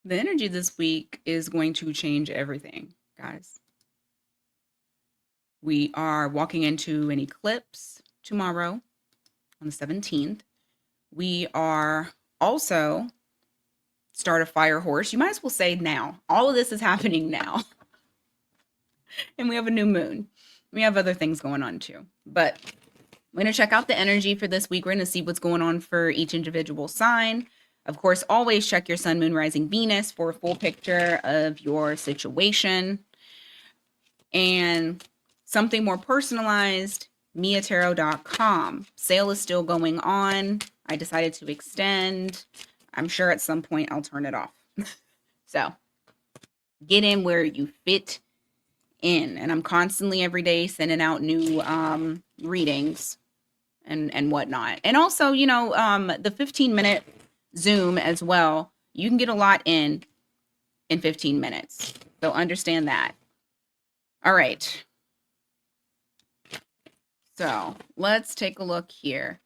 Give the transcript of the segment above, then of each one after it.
The energy this week is going to change everything, guys. We are walking into an eclipse tomorrow on the 17th. We are also start a fire horse. You might as well say now. All of this is happening now. And we have a new moon. We have other things going on too. But we're going to check out the energy for this week. We're going to see what's going on for each individual sign. Of course, always check your sun, moon, rising, Venus for a full picture of your situation. And something more personalized, miatarot.com. Sale is still going on. I decided to extend. I'm sure at some point I'll turn it off. So get in where you fit in. And I'm constantly every day sending out new readings and whatnot. And also, the 15-minute Zoom as well. You can get a lot in 15 minutes. So understand that. All right. So let's take a look here.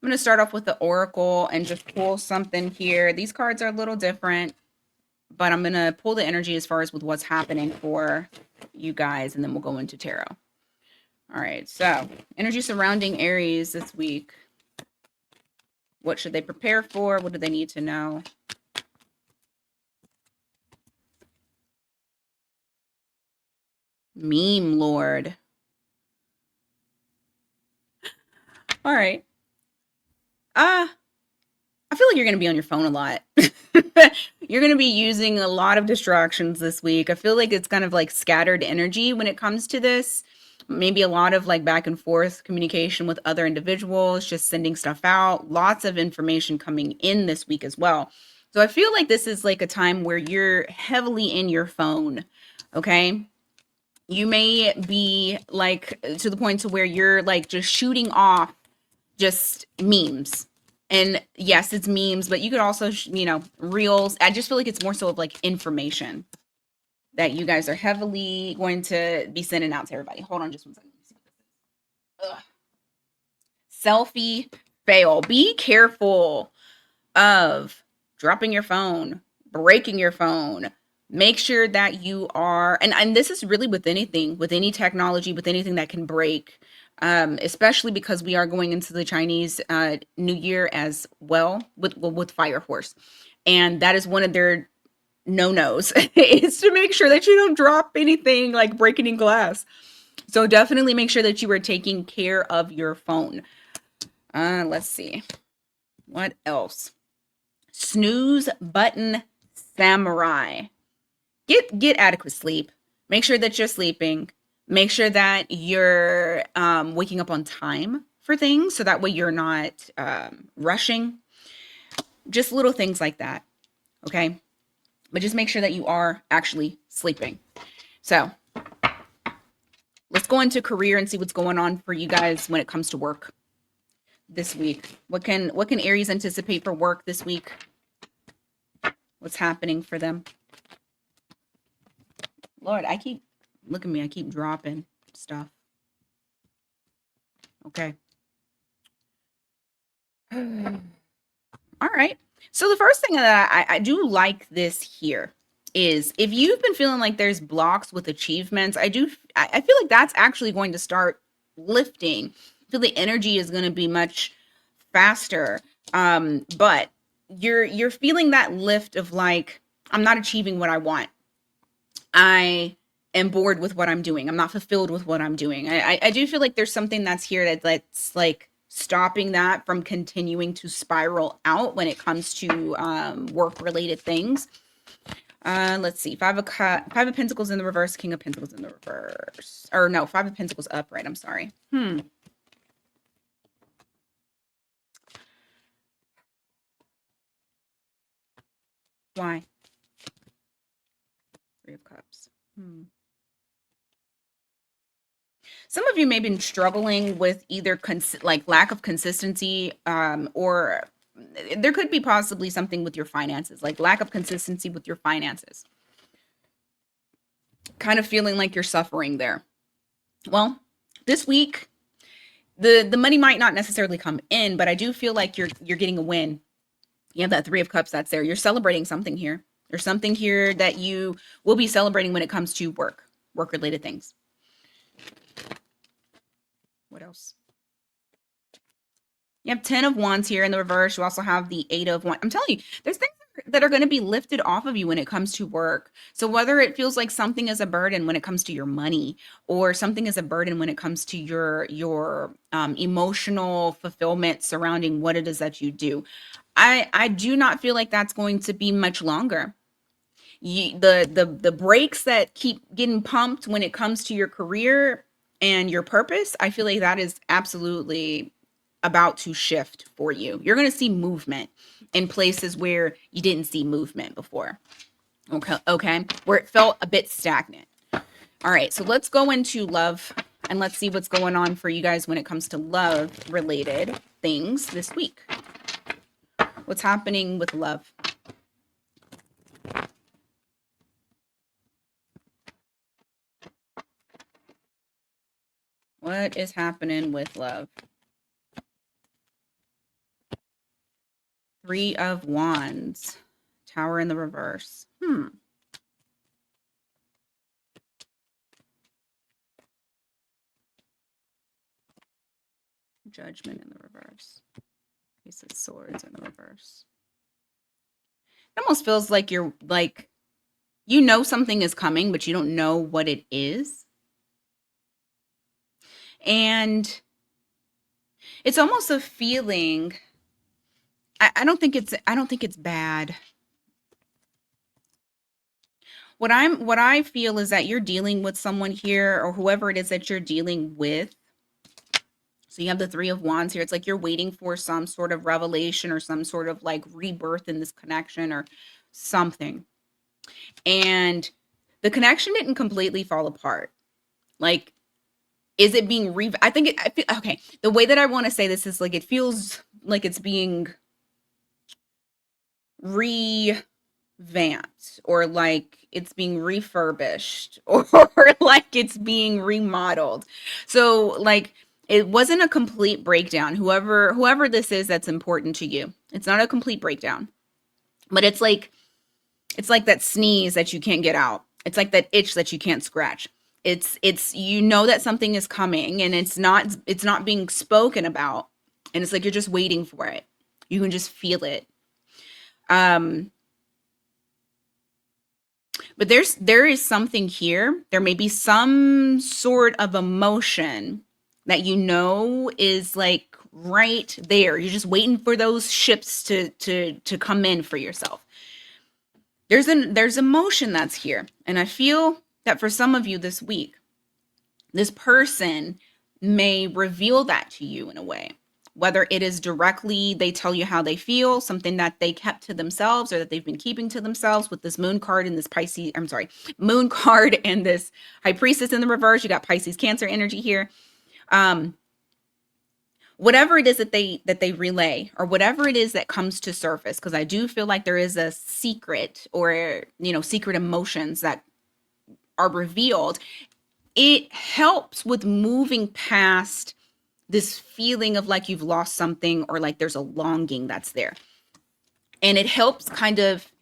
I'm going to start off with the Oracle and just pull something here. These cards are a little different, but I'm going to pull the energy as far as with what's happening for you guys, and then we'll go into tarot. All right, so energy surrounding Aries this week. What should they prepare for? What do they need to know? Meme Lord. All right. I feel like you're going to be on your phone a lot. You're going to be using a lot of distractions this week. I feel like it's kind of like scattered energy when it comes to this. Maybe a lot of like back and forth communication with other individuals, just sending stuff out, lots of information coming in this week as well. So I feel like this is like a time where you're heavily in your phone. Okay. You may be like to the point to where you're like just shooting off just memes. And yes, it's memes, but you could also, reels. I just feel like it's more so of like information that you guys are heavily going to be sending out to everybody. Hold on just one second. Ugh. Selfie fail. Be careful of dropping your phone, breaking your phone. Make sure that you are, and this is really with anything, with any technology, with anything that can break, especially because we are going into the Chinese New Year as well with Fire Horse. And that is one of their no-nos is to make sure that you don't drop anything like break any glass. So definitely make sure that you are taking care of your phone. Let's see. What else? Snooze button samurai. Get adequate sleep. Make sure that you're sleeping. Make sure that you're waking up on time for things so that way you're not rushing. Just little things like that. Okay. But just make sure that you are actually sleeping. So let's go into career and see what's going on for you guys when it comes to work this week. What can Aries anticipate for work this week? What's happening for them? Lord, look at me. I keep dropping stuff. Okay. All right. So the first thing that I do like this here is if you've been feeling like there's blocks with achievements, I feel like that's actually going to start lifting. I feel the energy is going to be much faster. But you're feeling that lift of like, I'm not achieving what I want. I am bored with what I'm doing. I'm not fulfilled with what I'm doing. I do feel like there's something that's here that's like stopping that from continuing to spiral out when it comes to work related things. Let's see. Five of Pentacles in the reverse, King of Pentacles in the reverse. Or no, Five of Pentacles upright. I'm sorry. Why? Three of Cups. Some of you may have been struggling with either like lack of consistency, or there could be possibly something with your finances, like lack of consistency with your finances. Kind of feeling like you're suffering there. Well, this week, the money might not necessarily come in, but I do feel like you're getting a win. You have that Three of Cups that's there. You're celebrating something here. There's something here that you will be celebrating when it comes to work related things. What else? You have 10 of Wands here in the reverse. You also have the 8 of Wands. I'm telling you, there's things that are going to be lifted off of you when it comes to work. So whether it feels like something is a burden when it comes to your money, or something is a burden when it comes to your emotional fulfillment surrounding what it is that you do, I do not feel like that's going to be much longer. The brakes that keep getting pumped when it comes to your career and your purpose, I feel like that is absolutely about to shift for you. You're going to see movement in places where you didn't see movement before. Okay, where it felt a bit stagnant. All right, so let's go into love and let's see what's going on for you guys when it comes to love related things this week. What's happening with love? What is happening with love? 3 of Wands. Tower in the reverse. Judgment in the reverse. Ace of Swords in the reverse. It almost feels like you're like, you know something is coming, but you don't know what it is. And it's almost a feeling. I don't think it's bad. What I feel is that you're dealing with someone here, or whoever it is that you're dealing with. So you have the 3 of Wands here. It's like you're waiting for some sort of revelation or some sort of like rebirth in this connection or something. And the connection didn't completely fall apart. Like, is it being I feel, okay, the way that I want to say this is like, it feels like it's being revamped, or like it's being refurbished, or like it's being remodeled. So like, it wasn't a complete breakdown. Whoever this is that's important to you, it's not a complete breakdown, but it's like that sneeze that you can't get out. It's like that itch that you can't scratch. It's you know that something is coming, and it's not being spoken about, and it's like you're just waiting for it. You can just feel it. But there is something here. There may be some sort of emotion that you know is like right there. You're just waiting for those ships to come in for yourself. There's emotion that's here. And I feel that for some of you this week, this person may reveal that to you in a way. Whether it is directly they tell you how they feel, something that they kept to themselves or that they've been keeping to themselves with this moon card and this moon card and this high priestess in the reverse. You got Pisces Cancer energy here. Whatever it is that they relay, or whatever it is that comes to surface, because I do feel like there is a secret, or secret emotions that are revealed. It helps with moving past this feeling of like you've lost something, or like there's a longing that's there. And it helps kind of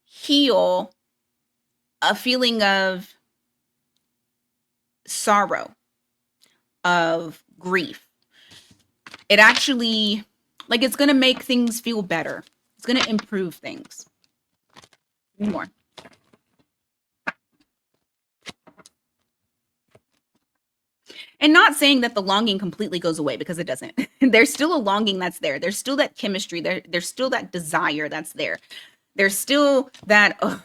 heal a feeling of sorrow, of grief. It actually, like, it's going to make things feel better. It's going to improve things. More. And not saying that the longing completely goes away, because it doesn't. There's still a longing that's there. There's still that chemistry. There's still that desire that's there. There's still that, oh,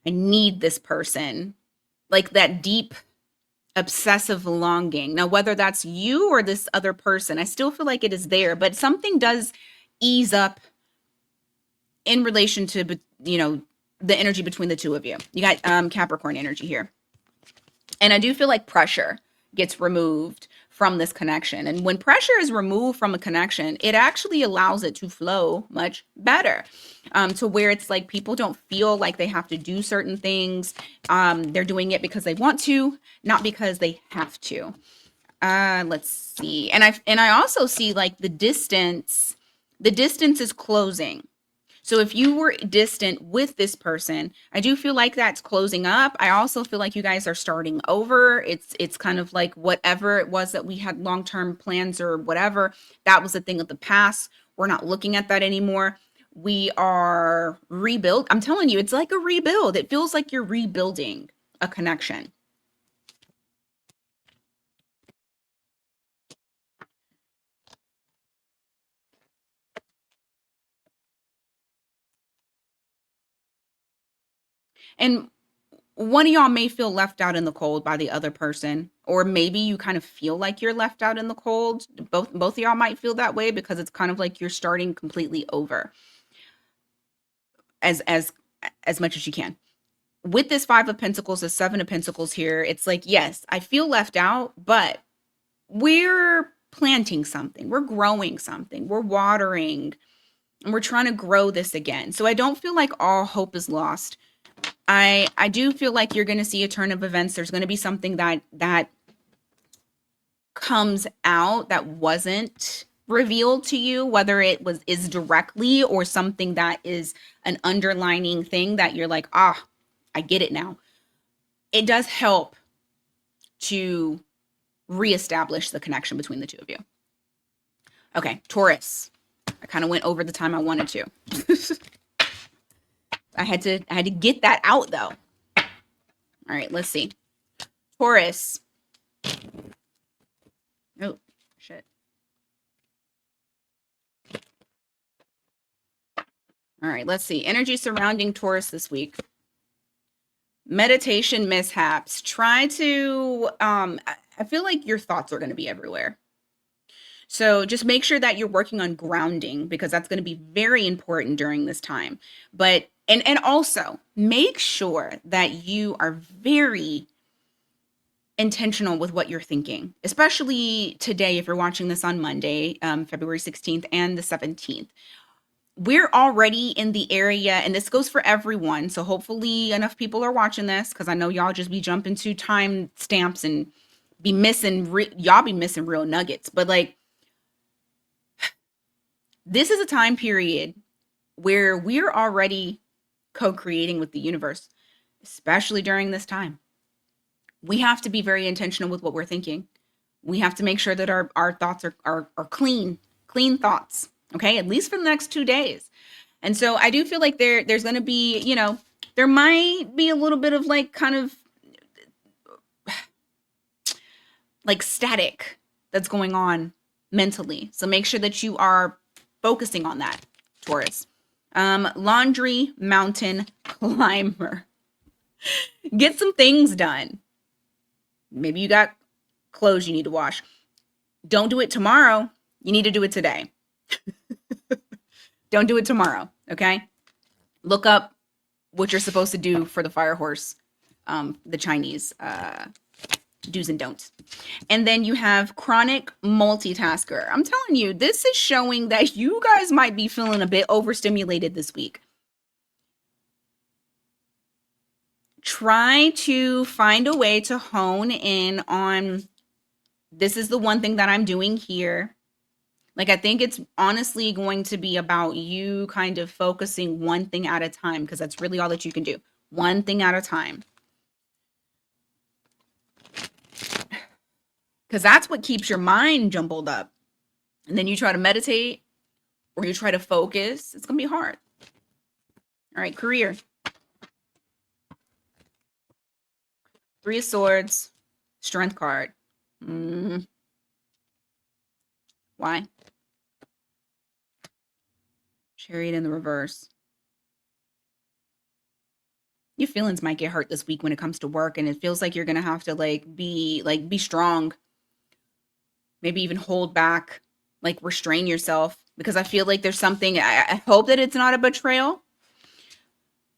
I need this person. Like that deep, obsessive longing. Now, whether that's you or this other person, I still feel like it is there, but something does ease up in relation to, the energy between the two of you. You got Capricorn energy here. And I do feel like pressure gets removed from this connection. And when pressure is removed from a connection, it actually allows it to flow much better, to where it's like people don't feel like they have to do certain things. They're doing it because they want to, not because they have to. Let's see. And I also see like the distance is closing. So if you were distant with this person, I do feel like that's closing up. I also feel like you guys are starting over. It's kind of like whatever it was that we had long-term plans or whatever, that was a thing of the past. We're not looking at that anymore. We are rebuilt. I'm telling you, it's like a rebuild. It feels like you're rebuilding a connection. And one of y'all may feel left out in the cold by the other person, or maybe you kind of feel like you're left out in the cold. Both of y'all might feel that way because it's kind of like you're starting completely over as as much as you can. With this 5 of Pentacles, the 7 of Pentacles here, it's like, yes, I feel left out, but we're planting something. We're growing something. We're watering and we're trying to grow this again. So I don't feel like all hope is lost. I do feel like you're going to see a turn of events. There's going to be something that comes out that wasn't revealed to you, whether it was is directly or something that is an underlining thing that you're like, ah, I get it now. It does help to reestablish the connection between the two of you. Okay, Taurus. I kind of went over the time I wanted to. I had to get that out though. All right, let's see. Taurus. Oh, shit. All right, let's see. Energy surrounding Taurus this week. Meditation mishaps. Try to I feel like your thoughts are going to be everywhere. So just make sure that you're working on grounding because that's going to be very important during this time. But and also make sure that you are very intentional with what you're thinking, especially today if you're watching this on Monday, February 16th and the 17th. We're already in the area, and this goes for everyone. So hopefully enough people are watching this because I know y'all just be jumping to time stamps and be missing y'all be missing real nuggets. But like this is a time period where we're already co-creating with the universe, especially during this time. We have to be very intentional with what we're thinking. We have to make sure that our thoughts are clean thoughts. Okay, at least for the next 2 days. And so I do feel like there's going to be, there might be a little bit of like kind of like static that's going on mentally. So make sure that you are focusing on that, Taurus. Laundry mountain climber. Get some things done. Maybe you got clothes you need to wash. Don't do it tomorrow. You need to do it today. Don't do it tomorrow, okay? Look up what you're supposed to do for the fire horse, the Chinese do's and don'ts. And then you have chronic multitasker. I'm telling you, this is showing that you guys might be feeling a bit overstimulated this week. Try to find a way to hone in on this is the one thing that I'm doing here. Like, I think it's honestly going to be about you kind of focusing one thing at a time because that's really all that you can do. One thing at a time. Because that's what keeps your mind jumbled up. And then you try to meditate or you try to focus. It's going to be hard. All right, career. 3 of Swords, Strength card. Why? Chariot in the reverse. Your feelings might get hurt this week when it comes to work, and it feels like you're gonna have to be strong. Maybe even hold back, like restrain yourself, because I feel like there's something. I hope that it's not a betrayal,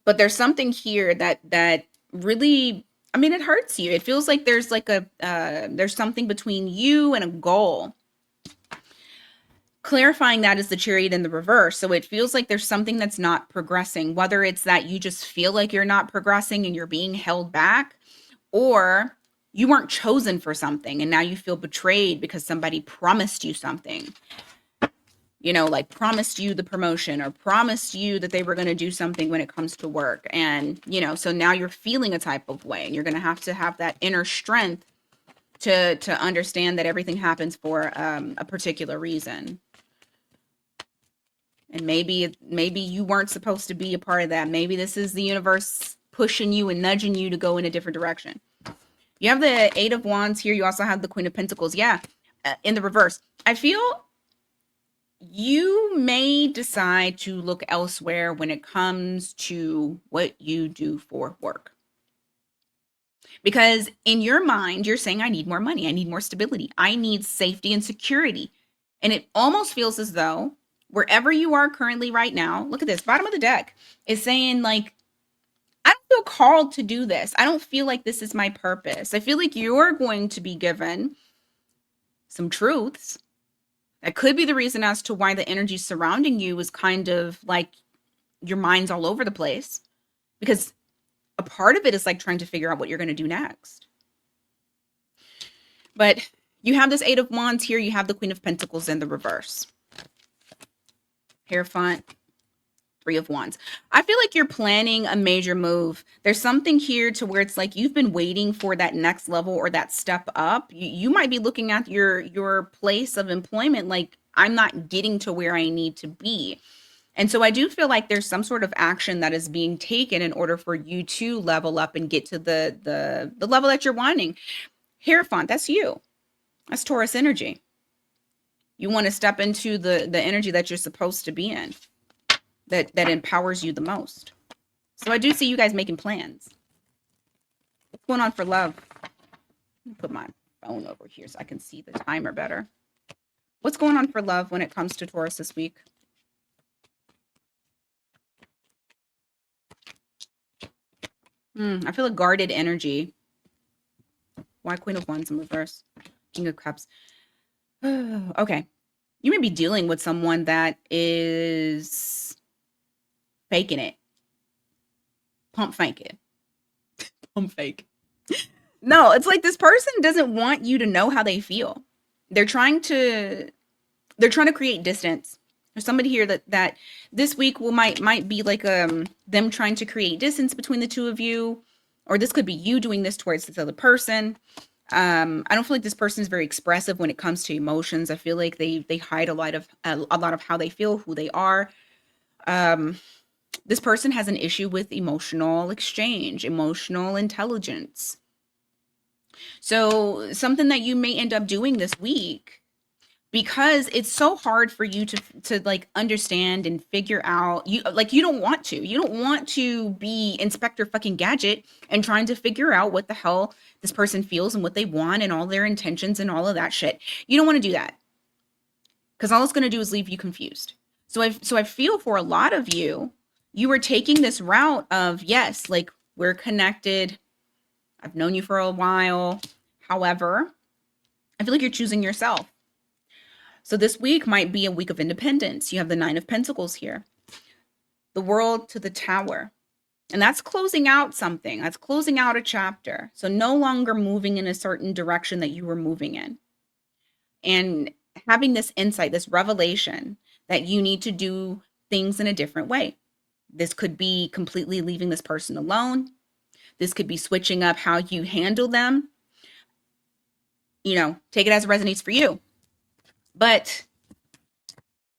but there's something here that really. I mean, it hurts you. It feels like there's like there's something between you and a goal. Clarifying that is the Chariot in the reverse. So it feels like there's something that's not progressing, whether it's that you just feel like you're not progressing and you're being held back, or you weren't chosen for something and now you feel betrayed because somebody promised you something. like promised you the promotion or promised you that they were going to do something when it comes to work. And, so now you're feeling a type of way, and you're going to have that inner strength to understand that everything happens for a particular reason. And maybe you weren't supposed to be a part of that. Maybe this is the universe pushing you and nudging you to go in a different direction. You have the Eight of Wands here. You also have the Queen of Pentacles. Yeah, in the reverse. I feel you may decide to look elsewhere when it comes to what you do for work. Because in your mind, you're saying, I need more money. I need more stability. I need safety and security. And it almost feels as though wherever you are currently right now, look at this, bottom of the deck is saying, like, I don't feel called to do this. I don't feel like this is my purpose. I feel like you're going to be given some truths that could be the reason as to why the energy surrounding you is kind of like your mind's all over the place, because a part of it is like trying to figure out what you're going to do next. But you have this Eight of Wands here. You have the Queen of Pentacles in the reverse. Hierophant, Three of Wands. I feel like you're planning a major move. There's something here to where it's like you've been waiting for that next level or that step up. You might be looking at your place of employment like, I'm not getting to where I need to be. And so I do feel like there's some sort of action that is being taken in order for you to level up and get to the level that you're wanting. Hierophant, that's you. That's Taurus energy. You want to step into the energy that you're supposed to be in, that empowers you the most. So I do see you guys making plans. What's going on for love? Let me put my phone over here so I can see the timer better. What's going on for love when it comes to Taurus this week? I feel a guarded energy. Why Queen of Wands in reverse? King of Cups. Okay. You may be dealing with someone that is faking it. Pump fake it. Pump fake. No, it's like this person doesn't want you to know how they feel. They're trying to create distance. There's somebody here that this week might be like them trying to create distance between the two of you, or this could be you doing this towards this other person. I don't feel like this person is very expressive when it comes to emotions. I feel like they hide a lot of how they feel, who they are. This person has an issue with emotional exchange, emotional intelligence. So something that you may end up doing this week, because it's so hard for you to like understand and figure out, you don't want to be Inspector fucking Gadget and trying to figure out what the hell this person feels and what they want and all their intentions and all of that shit. You don't want to do that, because all it's going to do is leave you confused. So I feel for a lot of you, you were taking this route of, yes, like, we're connected, I've known you for a while. However, I feel like you're choosing yourself. So this week might be a week of independence. You have the Nine of Pentacles here. The World to the Tower. And that's closing out something. That's closing out a chapter. So no longer moving in a certain direction that you were moving in. And having this insight, this revelation that you need to do things in a different way. This could be completely leaving this person alone. This could be switching up how you handle them. Take it as it resonates for you. But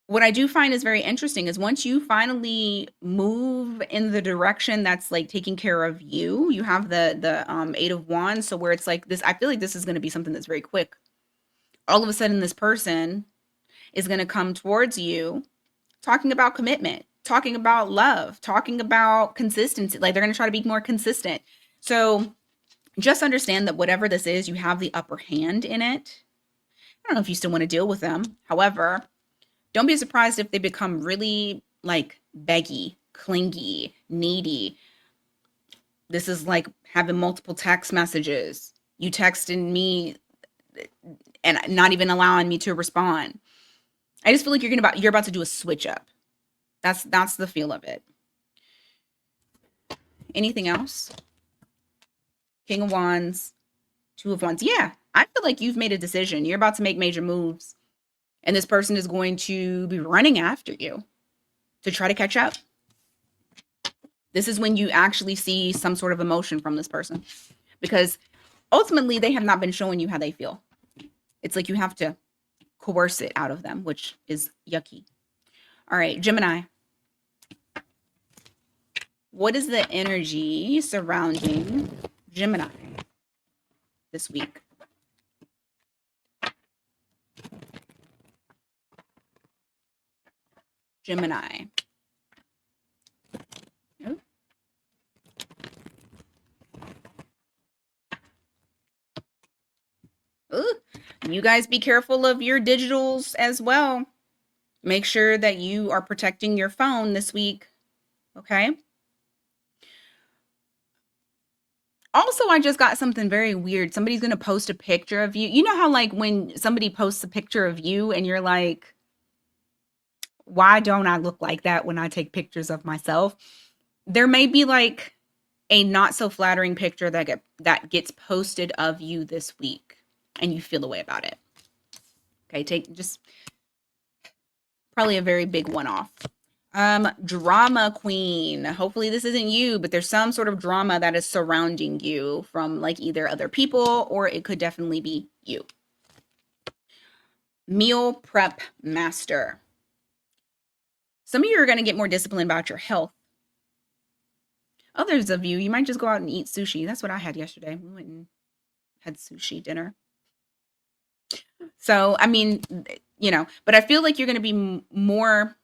what I do find is very interesting is once you finally move in the direction that's like taking care of you, you have the Eight of Wands. So where it's like this, I feel like this is going to be something that's very quick. All of a sudden, this person is going to come towards you talking about commitment, talking about love, talking about consistency. Like, they're going to try to be more consistent. So just understand that whatever this is, you have the upper hand in it. I don't know if you still want to deal with them. However, don't be surprised if they become really like beggy, clingy, needy. This is like having multiple text messages. You texting me and not even allowing me to respond. I just feel like you're about to do a switch up. That's the feel of it. Anything else? King of Wands, Two of Wands. Yeah, I feel like you've made a decision. You're about to make major moves. And this person is going to be running after you to try to catch up. This is when you actually see some sort of emotion from this person, because ultimately they have not been showing you how they feel. It's like you have to coerce it out of them, which is yucky. All right, Gemini. What is the energy surrounding Gemini this week? Gemini. Oh. Ooh. You guys be careful of your digitals as well. Make sure that you are protecting your phone this week. Okay. Also, I just got something very weird. Somebody's going to post a picture of you. You know how, like, when somebody posts a picture of you and you're like, why don't I look like that when I take pictures of myself? There may be like a not so flattering picture that gets posted of you this week and you feel a way about it. Okay, take just probably a very big one off. Drama queen. Hopefully this isn't you, but there's some sort of drama that is surrounding you from like either other people, or it could definitely be you. Meal prep master. Some of you are going to get more disciplined about your health. Others of you, you might just go out and eat sushi. That's what I had yesterday. We went and had sushi dinner. So, I mean, you know, but I feel like you're going to be more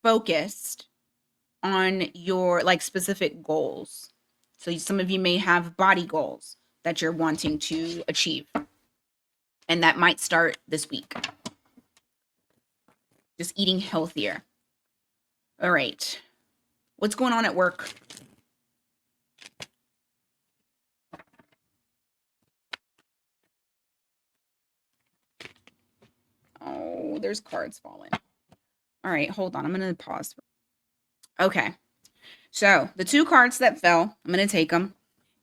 focused on your like specific goals. So some of you may have body goals that you're wanting to achieve. And that might start this week. Just eating healthier. All right. What's going on at work? Oh, there's cards falling. All right, hold on. I'm going to pause. Okay. So the two cards that fell, I'm going to take them.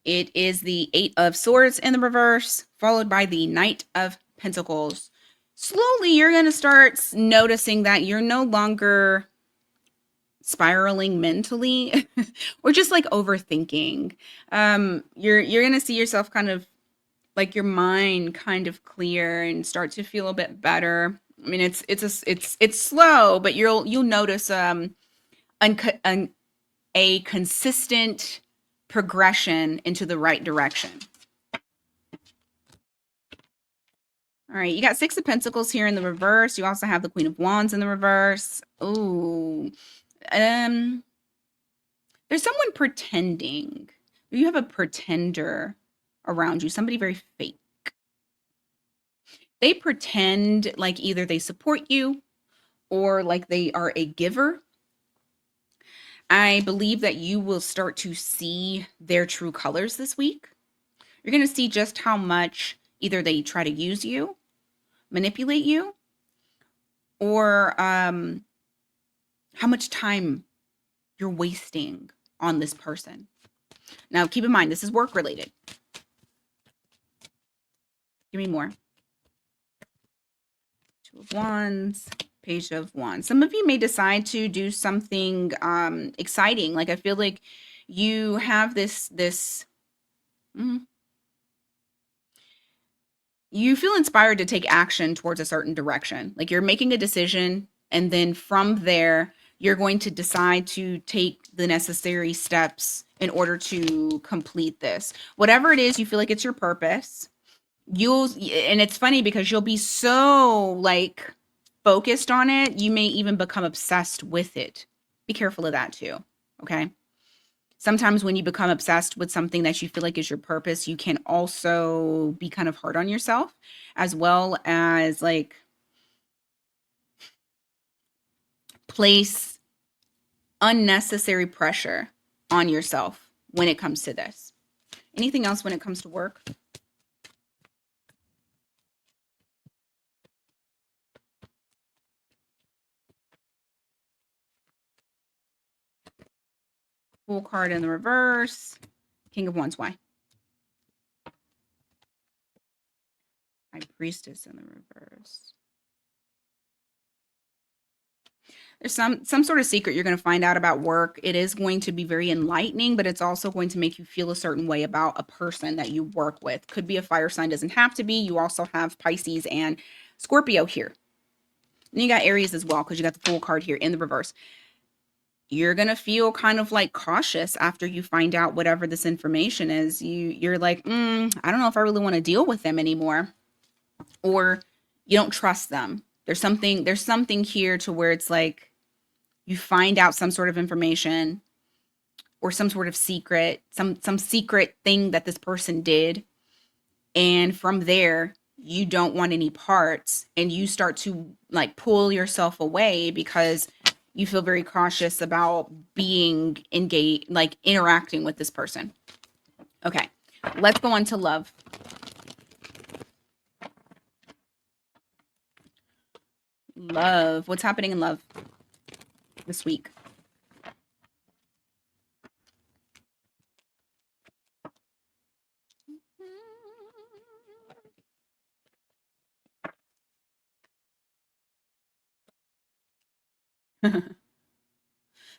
It is the Eight of Swords in the reverse, followed by the Knight of Pentacles. Slowly, you're going to start noticing that you're no longer spiraling mentally or just like overthinking. You're going to see yourself kind of like your mind kind of clear and start to feel a bit better. I mean, it's slow, but you'll notice a consistent progression into the right direction. All right, you got Six of Pentacles here in the reverse. You also have the Queen of Wands in the reverse. Ooh. There's someone pretending. You have a pretender around you, somebody very fake. They pretend like either they support you or like they are a giver. I believe that you will start to see their true colors this week. You're going to see just how much either they try to use you, manipulate you, or how much time you're wasting on this person. Now, keep in mind, this is work related. Give me more. Two of Wands, Page of Wands. Some of you may decide to do something exciting. Like I feel like you have this you feel inspired to take action towards a certain direction. Like you're making a decision, and then from there, you're going to decide to take the necessary steps in order to complete this. Whatever it is, you feel like it's your purpose. And it's funny because you'll be so like focused on it, you may even become obsessed with it. Be careful of that too. Okay. Sometimes when you become obsessed with something that you feel like is your purpose, you can also be kind of hard on yourself, as well as like place unnecessary pressure on yourself when it comes to this. Anything else when it comes to work? Full card in the reverse. King of Wands. Why? High Priestess in the reverse. There's some sort of secret you're going to find out about work. It is going to be very enlightening, but it's also going to make you feel a certain way about a person that you work with. Could be a fire sign, doesn't have to be. You also have Pisces and Scorpio here. And you got Aries as well, because you got the Fool card here in the reverse. You're going to feel kind of like cautious after you find out whatever this information is. You're like, I don't know if I really want to deal with them anymore. Or you don't trust them. There's something here to where it's like you find out some sort of information or some sort of secret, some secret thing that this person did. And from there, you don't want any parts and you start to like pull yourself away because you feel very cautious about being engaged, like interacting with this person. Okay, let's go on to love. Love. What's happening in love this week?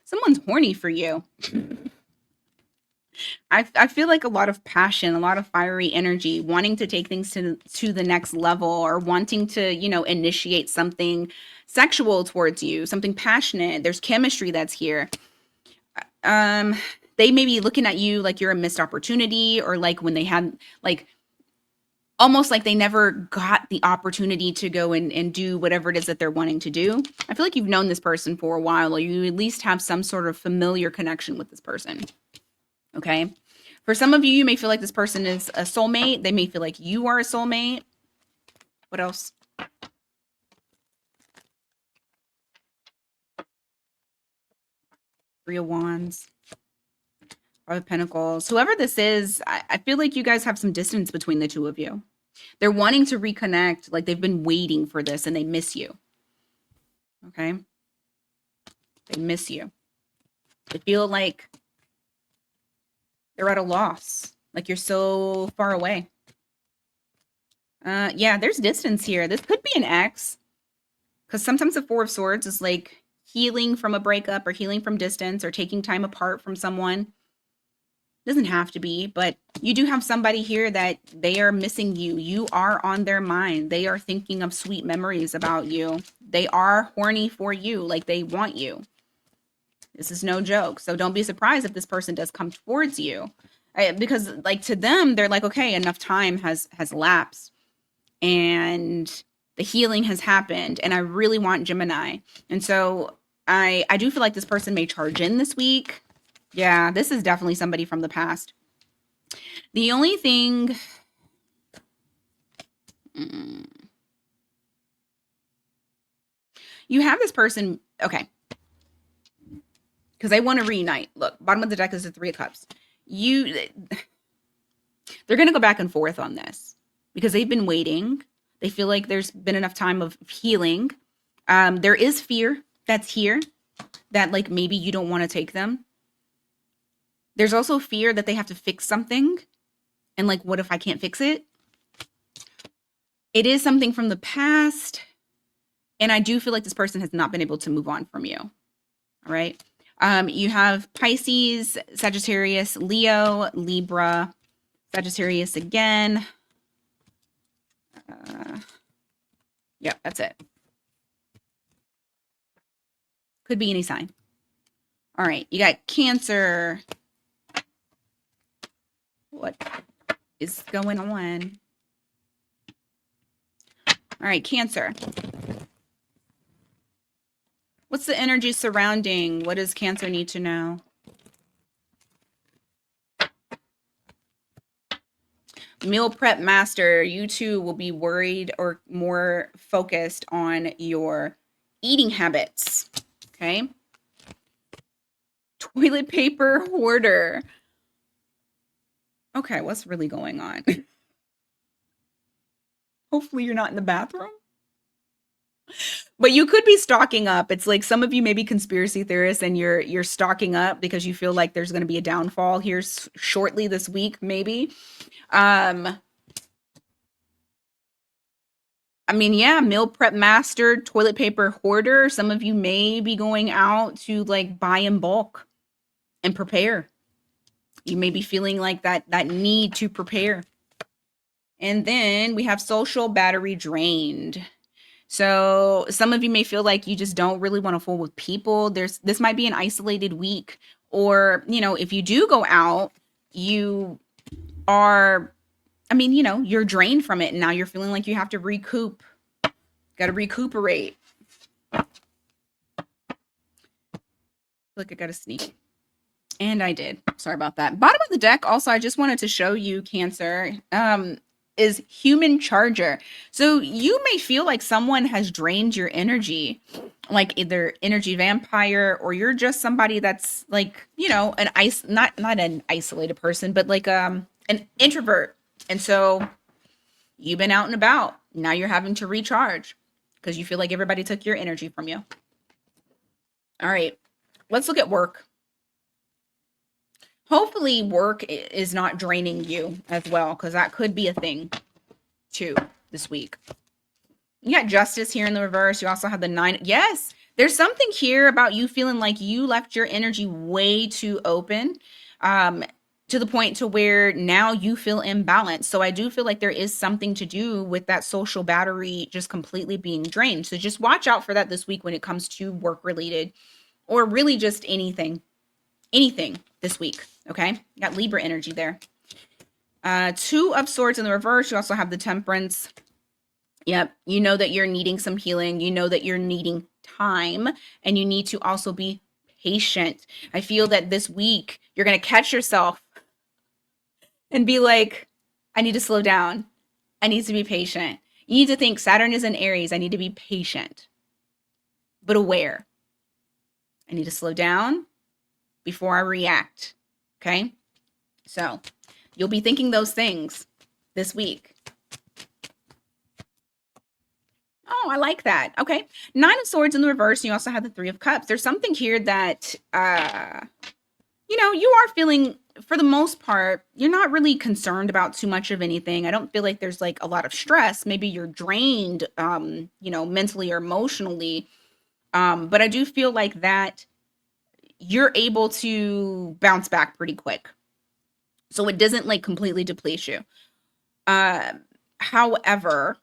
Someone's horny for you. I feel like a lot of passion, a lot of fiery energy, wanting to take things to the next level or wanting to, initiate something sexual towards you, something passionate. There's chemistry that's here. Um, they may be looking at you like you're a missed opportunity or like when they had like almost like they never got the opportunity to go and do whatever it is that they're wanting to do. I feel like you've known this person for a while, or you at least have some sort of familiar connection with this person. Okay. For some of you, you may feel like this person is a soulmate. They may feel like you are a soulmate. What else? Three of Wands. Five of Pentacles. Whoever this is, I feel like you guys have some distance between the two of you. They're wanting to reconnect, like they've been waiting for this and they miss you. Okay? They miss you. They feel like they're at a loss, like you're so far away. Yeah, there's distance here. This could be an ex, because sometimes the Four of Swords is like healing from a breakup or healing from distance or taking time apart from someone. Doesn't have to be, but you do have somebody here that they are missing you. You are on their mind. They are thinking of sweet memories about you. They are horny for you, like they want you. This is no joke. So don't be surprised if this person does come towards you. Because like to them, they're like, okay, enough time has lapsed and the healing has happened and I really want Gemini. And so I do feel like this person may charge in this week. Yeah, this is definitely somebody from the past. The only thing... you have this person... Okay. Because they want to reunite. Look, bottom of the deck is the Three of Cups. They're going to go back and forth on this because they've been waiting. They feel like there's been enough time of healing. There is fear that's here that like maybe you don't want to take them. There's also fear that they have to fix something. And like, what if I can't fix it? It is something from the past. And I do feel like this person has not been able to move on from you. All right. You have Pisces, Sagittarius, Leo, Libra, Sagittarius again. Yep, that's it. Could be any sign. All right, you got Cancer. What is going on? All right, Cancer. What's the energy surrounding? What does Cancer need to know? Meal prep master, you two will be worried or more focused on your eating habits. Okay. Toilet paper hoarder. Okay, what's really going on? Hopefully you're not in the bathroom. But you could be stocking up. It's like some of you may be conspiracy theorists and you're stocking up because you feel like there's going to be a downfall here shortly this week, maybe. I mean, yeah, meal prep master, toilet paper hoarder. Some of you may be going out to like buy in bulk and prepare. You may be feeling like that need to prepare. And then we have social battery drained. So some of you may feel like you just don't really want to fool with people. This might be an isolated week, or if you do go out, you are, I mean, you're drained from it, and now you're feeling like you have to recoup. Got to recuperate. Look, I got to sneak. And I did. Sorry about that. Bottom of the deck, also, I just wanted to show you, Cancer, is human charger. So you may feel like someone has drained your energy, like either energy vampire, or you're just somebody that's like, an not an isolated person, but like an introvert. And so you've been out and about. Now you're having to recharge because you feel like everybody took your energy from you. All right. Let's look at work. Hopefully work is not draining you as well, because that could be a thing too this week. You got justice here in the reverse. You also have the 9. Yes, there's something here about you feeling like you left your energy way too open, to the point to where now you feel imbalanced. So I do feel like there is something to do with that social battery just completely being drained. So just watch out for that this week when it comes to work related, or really just anything this week. Okay, you got Libra energy there. 2 of Swords in the reverse. You also have the Temperance. Yep, you know that you're needing some healing. You know that you're needing time, and you need to also be patient. I feel that this week you're going to catch yourself and be like, I need to slow down. I need to be patient. You need to think Saturn is in Aries. I need to be patient, but aware. I need to slow down before I react. Okay? So you'll be thinking those things this week. Oh, I like that. Okay. 9 of Swords in the reverse. And you also have the 3 of Cups. There's something here that, you are feeling, for the most part, you're not really concerned about too much of anything. I don't feel like there's like a lot of stress. Maybe you're drained, mentally or emotionally. But I do feel like that you're able to bounce back pretty quick. So it doesn't like completely deplete you. However,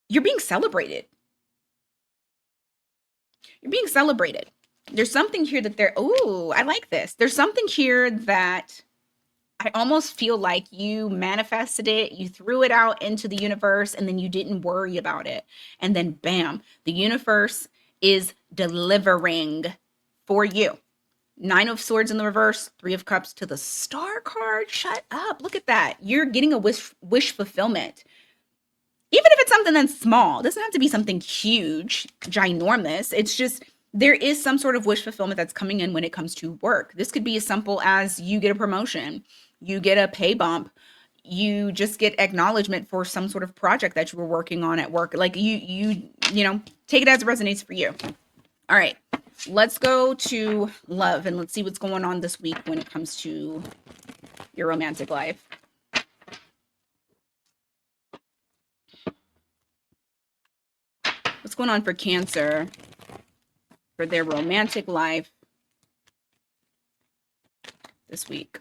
you're being celebrated. You're being celebrated. There's something here that I like this. There's something here that I almost feel like you manifested it, you threw it out into the universe, and then you didn't worry about it. And then bam, the universe is delivering for you. 9 of Swords in the reverse, 3 of Cups to the Star card. Shut up. Look at that. You're getting a wish fulfillment. Even if it's something that's small, it doesn't have to be something huge, ginormous. It's just there is some sort of wish fulfillment that's coming in when it comes to work. This could be as simple as you get a promotion, you get a pay bump, you just get acknowledgement for some sort of project that you were working on at work. Like you take it as it resonates for you. All right, let's go to love and let's see what's going on this week when it comes to your romantic life. What's going on for Cancer for their romantic life this week?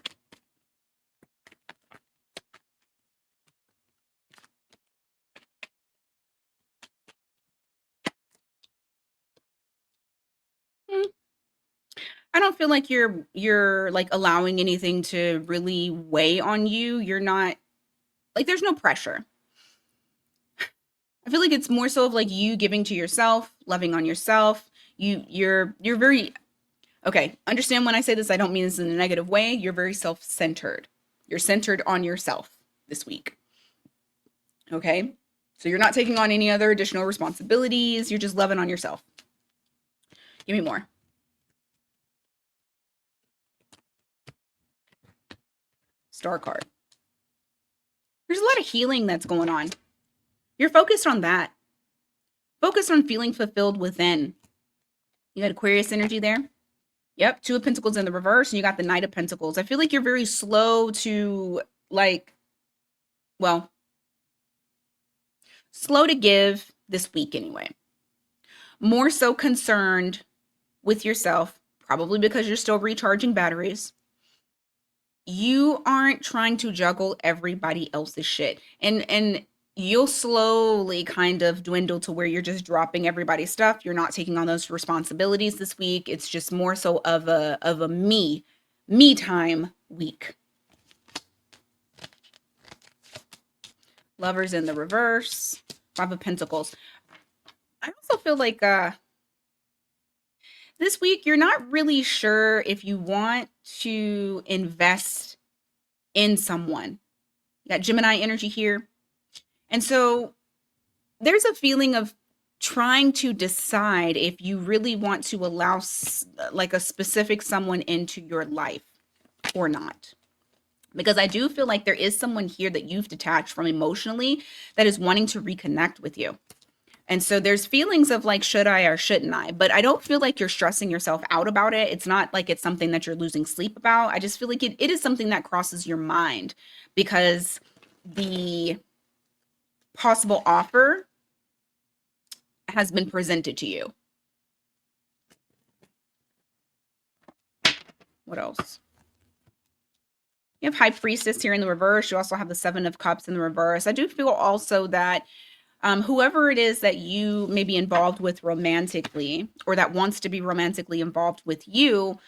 I don't feel like you're like allowing anything to really weigh on you. You're not like there's no pressure. I feel like it's more so of like you giving to yourself, loving on yourself. You're very okay. Understand when I say this, I don't mean this in a negative way. You're very self-centered. You're centered on yourself this week. Okay? So you're not taking on any other additional responsibilities. You're just loving on yourself. Give me more. Star card. There's a lot of healing that's going on. You're focused on that. Focused on feeling fulfilled within. You got Aquarius energy there. Yep, 2 of Pentacles in the reverse, and you got the Knight of Pentacles. I feel like you're very slow to, like, well, slow to give this week anyway. More so concerned with yourself, probably because you're still recharging batteries. You aren't trying to juggle everybody else's shit. And you'll slowly kind of dwindle to where you're just dropping everybody's stuff. You're not taking on those responsibilities this week. It's just more so of a me time week. Lovers in the reverse. Five of Pentacles. I also feel like this week you're not really sure if you want to invest in someone. You got Gemini energy here. And so there's a feeling of trying to decide if you really want to allow like a specific someone into your life or not. Because I do feel like there is someone here that you've detached from emotionally that is wanting to reconnect with you. And so there's feelings of like, should I or shouldn't I? But I don't feel like you're stressing yourself out about it. It's not like it's something that you're losing sleep about. I just feel like it is something that crosses your mind because the possible offer has been presented to you. What else? You have High Priestess here in the reverse. You also have the Seven of Cups in the reverse. I do feel also that whoever it is that you may be involved with romantically or that wants to be romantically involved with you,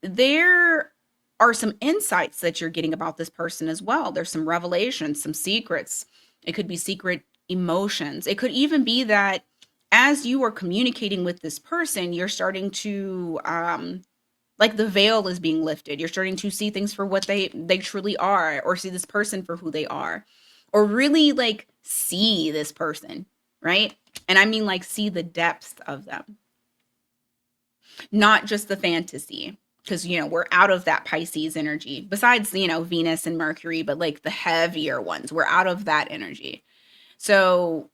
there are some insights that you're getting about this person as well. There's some revelations, some secrets. It could be secret emotions. It could even be that as you are communicating with this person, you're starting to like the veil is being lifted. You're starting to see things for what they truly are, or see this person for who they are, or really like see this person, right? And I mean like see the depths of them, not just the fantasy, because we're out of that Pisces energy. Besides, Venus and Mercury, but like the heavier ones, we're out of that energy. So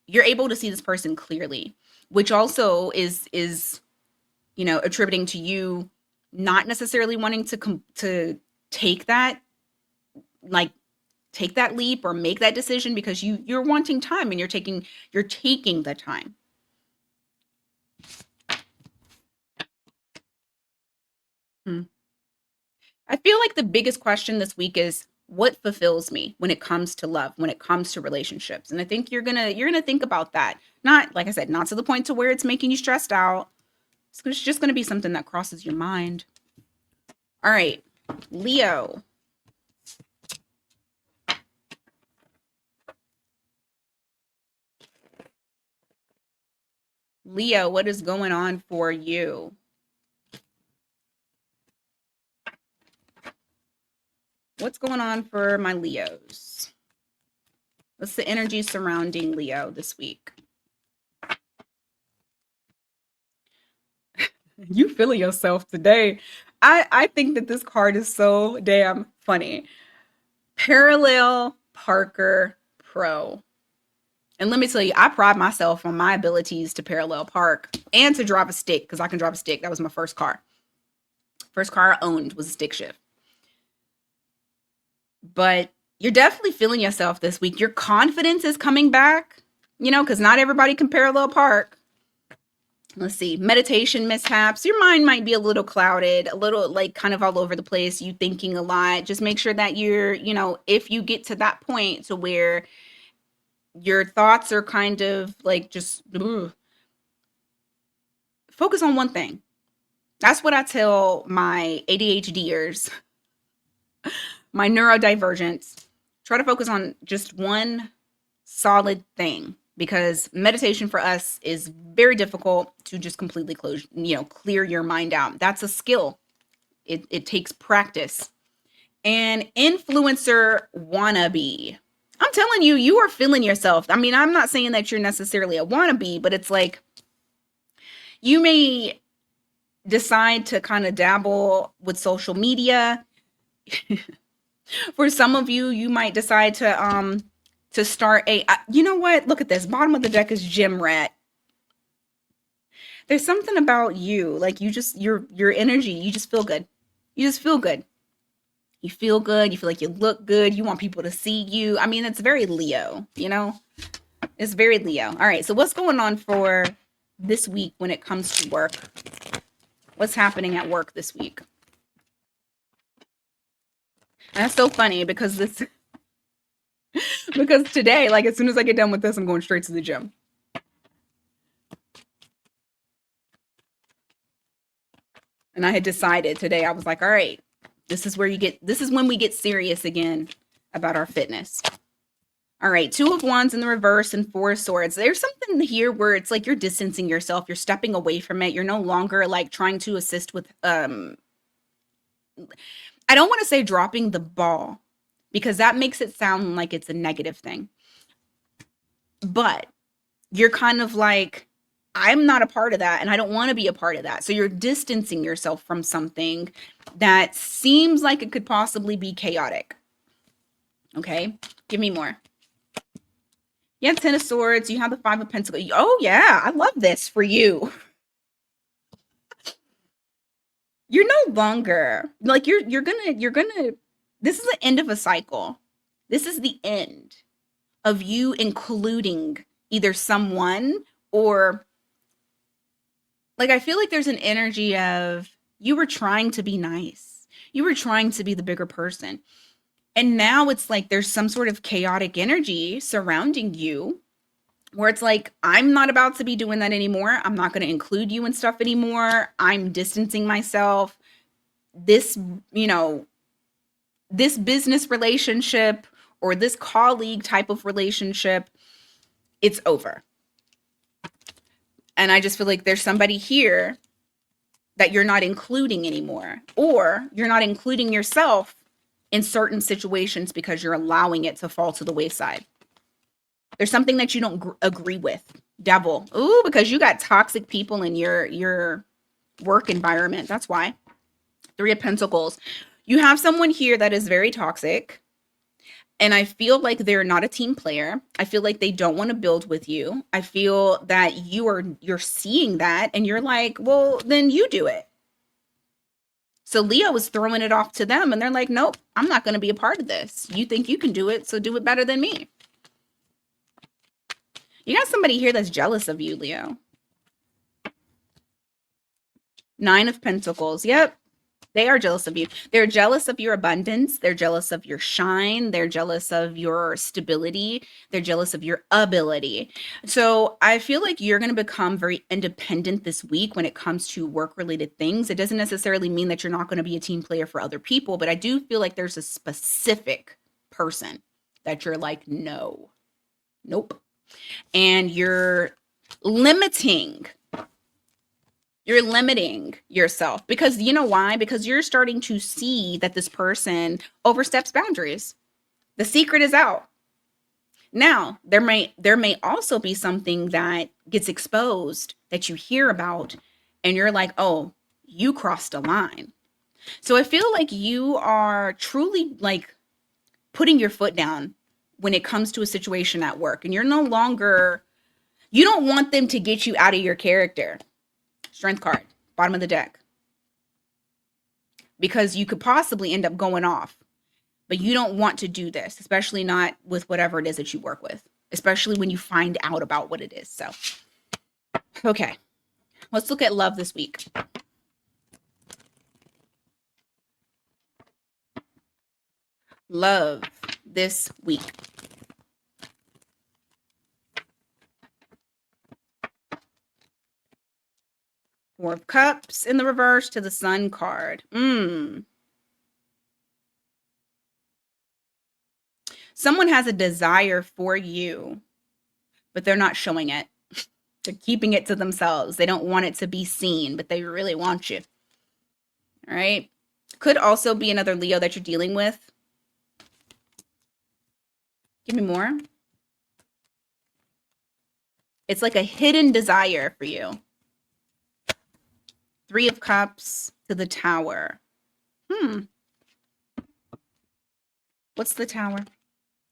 you're able to see this person clearly, which also is attributing to you not necessarily wanting to take that leap or make that decision because you're wanting time and you're taking the time. I feel like the biggest question this week is what fulfills me when it comes to love, when it comes to relationships. And I think you're gonna think about that. Not, like I said, not to the point to where it's making you stressed out. It's just gonna be something that crosses your mind. All right, Leo. Leo, what is going on for you? What's going on for my Leos? What's the energy surrounding Leo this week? You feeling yourself today. I think that this card is so damn funny. Parallel Parker Pro. And let me tell you, I pride myself on my abilities to parallel park and to drive a stick, because I can drive a stick. That was my first car. First car I owned was a stick shift. But you're definitely feeling yourself this week. Your confidence is coming back, because not everybody can parallel park. Let's see, meditation mishaps. Your mind might be a little clouded, a little like kind of all over the place. You thinking a lot. Just make sure that you're, if you get to that point to where your thoughts are kind of like just focus on one thing. That's what I tell my ADHDers, my neurodivergents. Try to focus on just one solid thing, because meditation for us is very difficult to just completely clear your mind out. That's a skill. It takes practice. And influencer wannabe. I'm telling you, you are feeling yourself. I mean, I'm not saying that you're necessarily a wannabe, but it's like you may decide to kind of dabble with social media. For some of you, you might decide to start you know what? Look at this. Bottom of the deck is Gym Rat. There's something about you, like your energy, you just feel good. You just feel good. You feel good. You feel like you look good. You want people to see you. I mean, it's very Leo, It's very Leo. All right. So what's going on for this week when it comes to work? What's happening at work this week? And that's so funny because this because today, like as soon as I get done with this, I'm going straight to the gym. And I had decided today, I was like, all right, this is when we get serious again about our fitness. All right, Two of Wands in the reverse and Four of Swords. There's something here where it's like you're distancing yourself, you're stepping away from it. You're no longer like trying to assist with I don't want to say dropping the ball because that makes it sound like it's a negative thing. But you're kind of like, I'm not a part of that and I don't want to be a part of that. So you're distancing yourself from something that seems like it could possibly be chaotic. Okay, give me more. You have Ten of Swords, you have the Five of Pentacles. Oh yeah, I love this for you. You're no longer like you're gonna this is the end of a cycle. This is the end of you including either someone or like I feel like there's an energy of you were trying to be nice. You were trying to be the bigger person. And now it's like there's some sort of chaotic energy surrounding you where it's like, I'm not about to be doing that anymore. I'm not going to include you in stuff anymore. I'm distancing myself. This, you know, this business relationship or this colleague type of relationship, it's over. And I just feel like there's somebody here that you're not including anymore, or you're not including yourself in certain situations because you're allowing it to fall to the wayside. There's something that you don't agree with. Devil. Ooh, because you got toxic people in your work environment. That's why. Three of Pentacles. You have someone here that is very toxic. And I feel like they're not a team player. I feel like they don't want to build with you. I feel that you're seeing that and you're like, well, then you do it. So Leo is throwing it off to them and they're like, nope, I'm not going to be a part of this. You think you can do it, so do it better than me. You got somebody here that's jealous of you, Leo. Nine of Pentacles. Yep. They are jealous of you. They're jealous of your abundance. They're jealous of your shine. They're jealous of your stability. They're jealous of your ability. So I feel like you're going to become very independent this week when it comes to work-related things. It doesn't necessarily mean that you're not going to be a team player for other people, but I do feel like there's a specific person that you're like, no, nope. And you're limiting yourself because you know why? Because you're starting to see that this person oversteps boundaries. The secret is out. Now, there may also be something that gets exposed that you hear about and you're like, "Oh, you crossed a line." So I feel like you are truly like putting your foot down when it comes to a situation at work and you don't want them to get you out of your character. Strength card, bottom of the deck. Because you could possibly end up going off. But you don't want to do this, especially not with whatever it is that you work with. Especially when you find out about what it is. So, okay. Let's look at love this week. Love this week. Four of Cups in the reverse to the Sun card. Someone has a desire for you, but they're not showing it. They're keeping it to themselves. They don't want it to be seen, but they really want you. All right. Could also be another Leo that you're dealing with. Give me more. It's like a hidden desire for you. Three of Cups to the Tower. What's the Tower?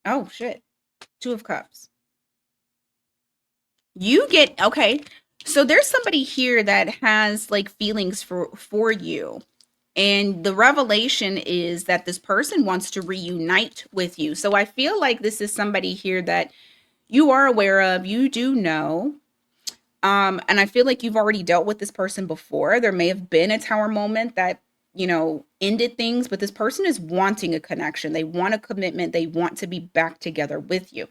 Oh, shit. Two of Cups. You get, okay. So there's somebody here that has like feelings for you. And the revelation is that this person wants to reunite with you. So I feel like this is somebody here that You are aware of, you do know. And I feel like you've already dealt with this person before. There may have been a tower moment that, ended things, but this person is wanting a connection. They want a commitment. They want to be back together with you.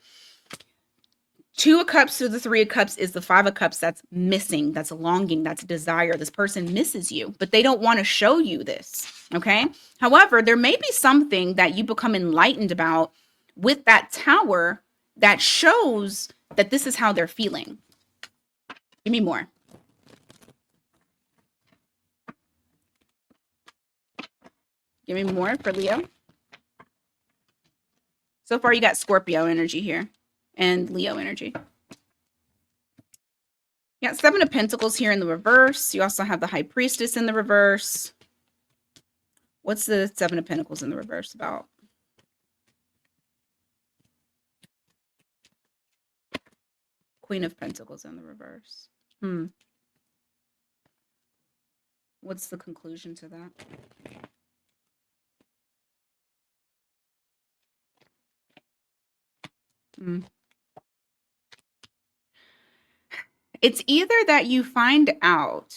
Two of Cups to the Three of Cups is the Five of Cups that's missing, that's longing, that's desire. This person misses you, but they don't want to show you this. Okay. However, there may be something that you become enlightened about with that tower that shows that this is how they're feeling. Give me more. Give me more for Leo. So far, you got Scorpio energy here and Leo energy. You got Seven of Pentacles here in the reverse. You also have the High Priestess in the reverse. What's the Seven of Pentacles in the reverse about? Queen of Pentacles in the reverse. What's the conclusion to that? It's either that you find out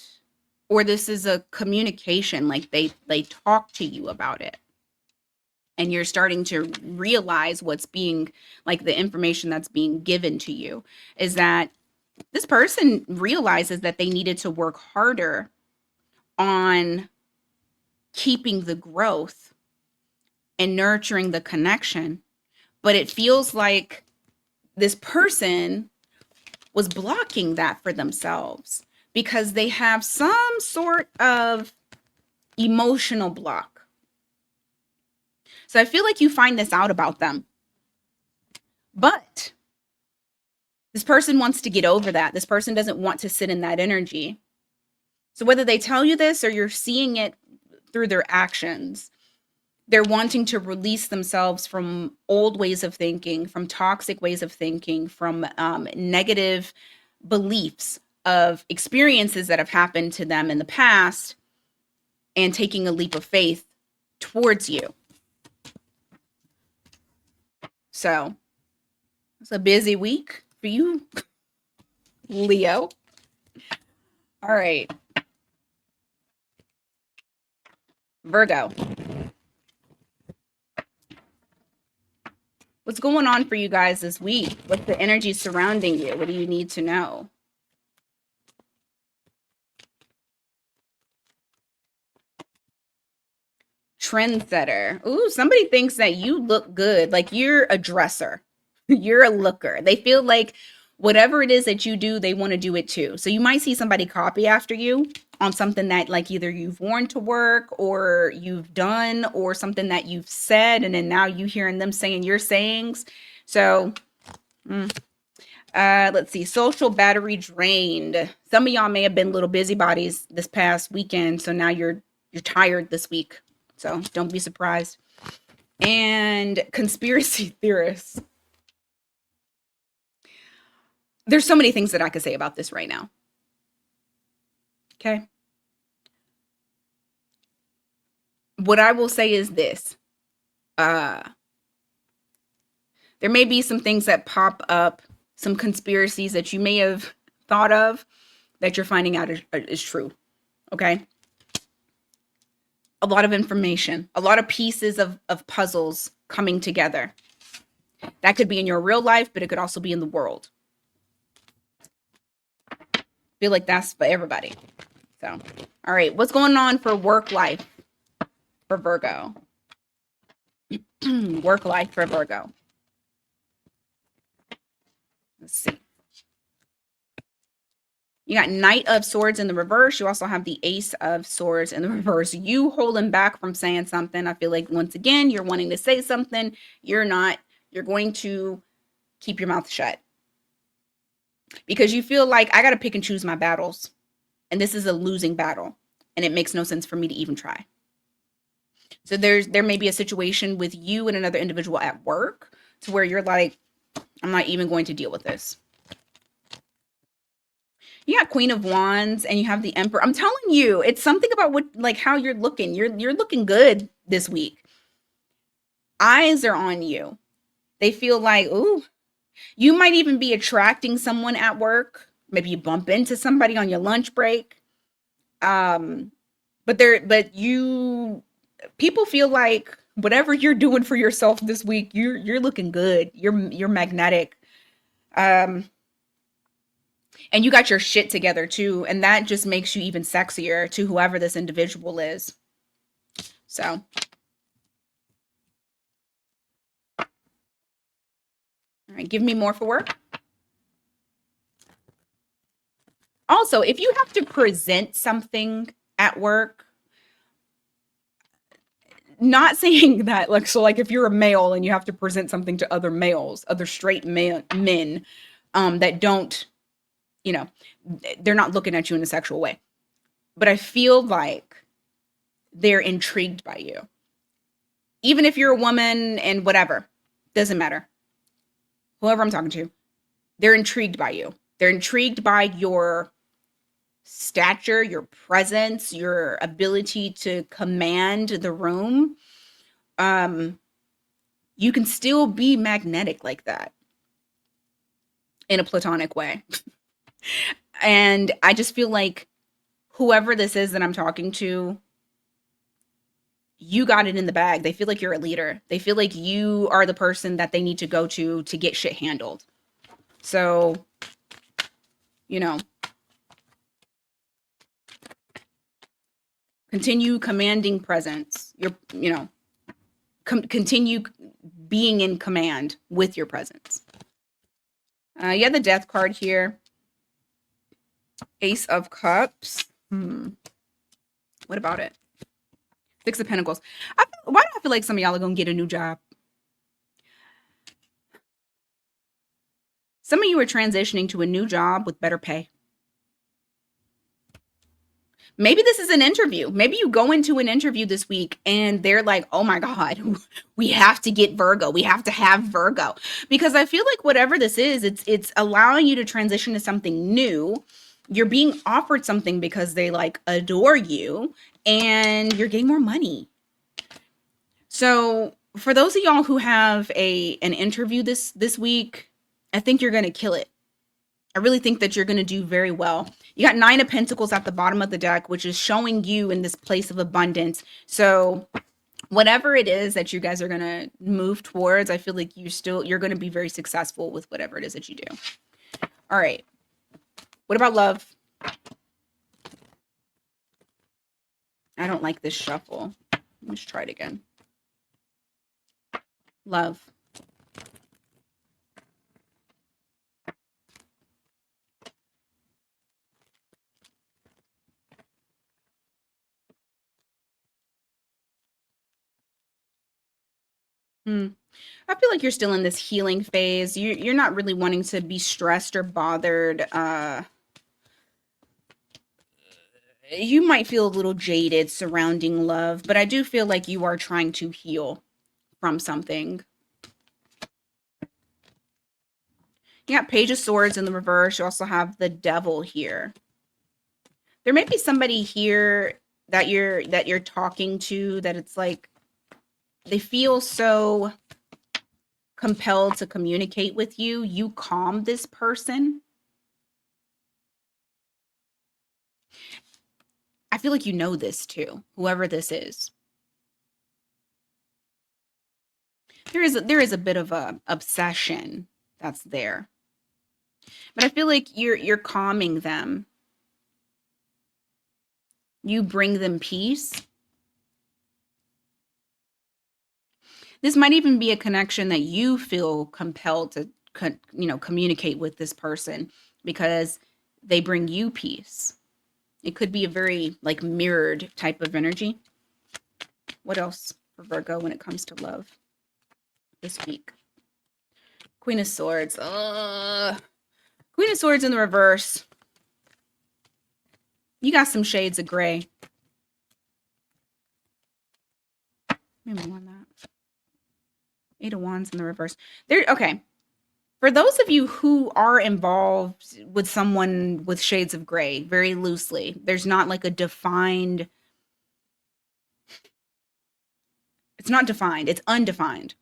or this is a communication, like they talk to you about it. And you're starting to realize what's being, like the information that's being given to you is that this person realizes that they needed to work harder on keeping the growth and nurturing the connection. But it feels like this person was blocking that for themselves because they have some sort of emotional block. So I feel like you find this out about them. But this person wants to get over that. This person doesn't want to sit in that energy. So whether they tell you this or you're seeing it through their actions, they're wanting to release themselves from old ways of thinking, from toxic ways of thinking, from negative beliefs of experiences that have happened to them in the past, and taking a leap of faith towards you. So it's a busy week for you, Leo. All right. Virgo. What's going on for you guys this week? What's the energy surrounding you? What do you need to know? Trendsetter. Ooh, somebody thinks that you look good. Like you're a dresser. You're a looker. They feel like whatever it is that you do, they want to do it too. So you might see somebody copy after you on something that like either you've worn to work or you've done or something that you've said. And then now you hearing them saying your sayings. So let's see. Social battery drained. Some of y'all may have been little busybodies this past weekend. So now you're tired this week. So don't be surprised. And conspiracy theorists. There's so many things that I could say about this right now. Okay. What I will say is this. There may be some things that pop up, some conspiracies that you may have thought of that you're finding out is true. Okay. A lot of information, a lot of pieces of puzzles coming together. That could be in your real life, but it could also be in the world. I feel like that's for everybody. So, all right. What's going on for work life for Virgo? Work life for Virgo. Let's see. You got Knight of Swords in the reverse. You also have the Ace of Swords in the reverse. You holding back from saying something. I feel like once again, you're wanting to say something. You're not. You're going to keep your mouth shut. Because you feel like I got to pick and choose my battles. And this is a losing battle. And it makes no sense for me to even try. So there may be a situation with you and another individual at work to where you're like, I'm not even going to deal with this. You got Queen of Wands and you have the Emperor. I'm telling you, it's something about what, like how you're looking. You're looking good this week. Eyes are on you. They feel like, ooh, You might even be attracting someone at work. Maybe you bump into somebody on your lunch break. Um, but you people feel like whatever you're doing for yourself this week, you're looking good. You're magnetic. Um, and you got your shit together too, and that just makes you even sexier to whoever this individual is. So, all right, give me more for work. Also, if you have to present something at work, not saying that like so like if you're a male and you have to present something to other males, other straight men that don't, you know, they're not looking at you in a sexual way. But I feel like they're intrigued by you. Even if you're a woman and whatever, doesn't matter. Whoever I'm talking to, they're intrigued by you. They're intrigued by your stature, your presence, your ability to command the room. Um, you can still be magnetic like that in a platonic way. And I just feel like whoever this is that I'm talking to, you got it in the bag. They feel like you're a leader. They feel like you are the person that they need to go to get shit handled. So, you know, continue commanding presence. Continue being in command with your presence. You have the death card here. Ace of Cups. What about it? Six of Pentacles. Why do I feel like some of y'all are going to get a new job? Some of you are transitioning to a new job with better pay. Maybe this is an interview. Maybe you go into an interview this week and they're like, oh my God, we have to get Virgo. We have to have Virgo. Because I feel like whatever this is, it's allowing you to transition to something new. You're being offered something because they like adore you and you're getting more money. So for those of y'all who have an interview this week, I think you're gonna kill it. I really think that you're going to do very well. You got Nine of Pentacles at the bottom of the deck, which is showing you in this place of abundance. So whatever it is that you guys are going to move towards, I feel like you're going to be very successful with whatever it is that you do. All right. What about love? I don't like this shuffle. Let's try it again. Love. I feel like you're still in this healing phase. You're not really wanting to be stressed or bothered. You might feel a little jaded surrounding love, but I do feel like you are trying to heal from something. You got Page of Swords in the reverse. You also have the Devil here. There may be somebody here that you're talking to that it's like they feel so compelled to communicate with you. You calm this person. I feel like you know this too, whoever this is. There is a bit of a obsession that's there. But I feel like you're calming them. You bring them peace. This might even be a connection that you feel compelled to communicate with this person because they bring you peace. It could be a very like mirrored type of energy. What else for Virgo when it comes to love this week? Queen of Swords. Queen of Swords in the reverse. You got some shades of gray. Maybe more than that. Eight of Wands in the reverse. Okay. For those of you who are involved with someone with shades of gray, very loosely, there's not like a defined. It's not defined. It's undefined.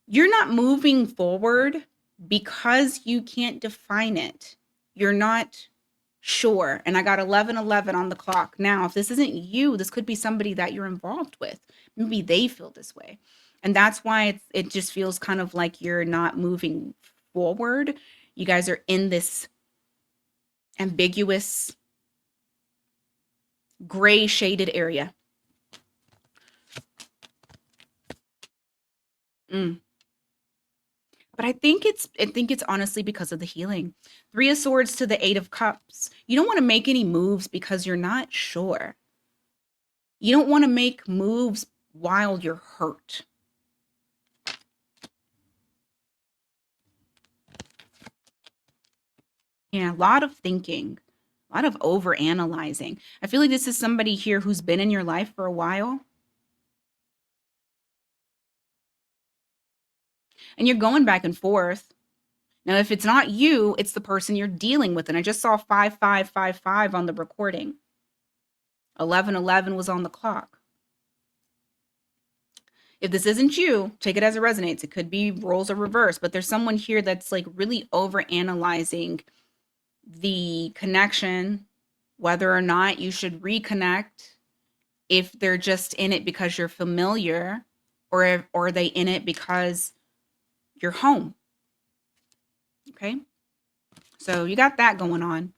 You're not moving forward because you can't define it, you're not sure. And I got 11:11 on the clock. Now, if this isn't you, this could be somebody that you're involved with. Maybe they feel this way. And that's why it just feels kind of like you're not moving forward. You guys are in this ambiguous gray shaded area. Mm. But I think it's honestly because of the healing. 3 of Swords to the 8 of Cups. You don't want to make any moves because you're not sure. You don't want to make moves while you're hurt. Yeah, a lot of thinking, a lot of over analyzing. I feel like this is somebody here who's been in your life for a while, and you're going back and forth. Now, if it's not you, it's the person you're dealing with. And I just saw 5555 on the recording. 11:11 was on the clock. If this isn't you, take it as it resonates. It could be roles are reversed, but there's someone here that's like really over analyzing the connection, whether or not you should reconnect, if they're just in it because you're familiar, or are they in it because you're home. Okay, so you got that going on.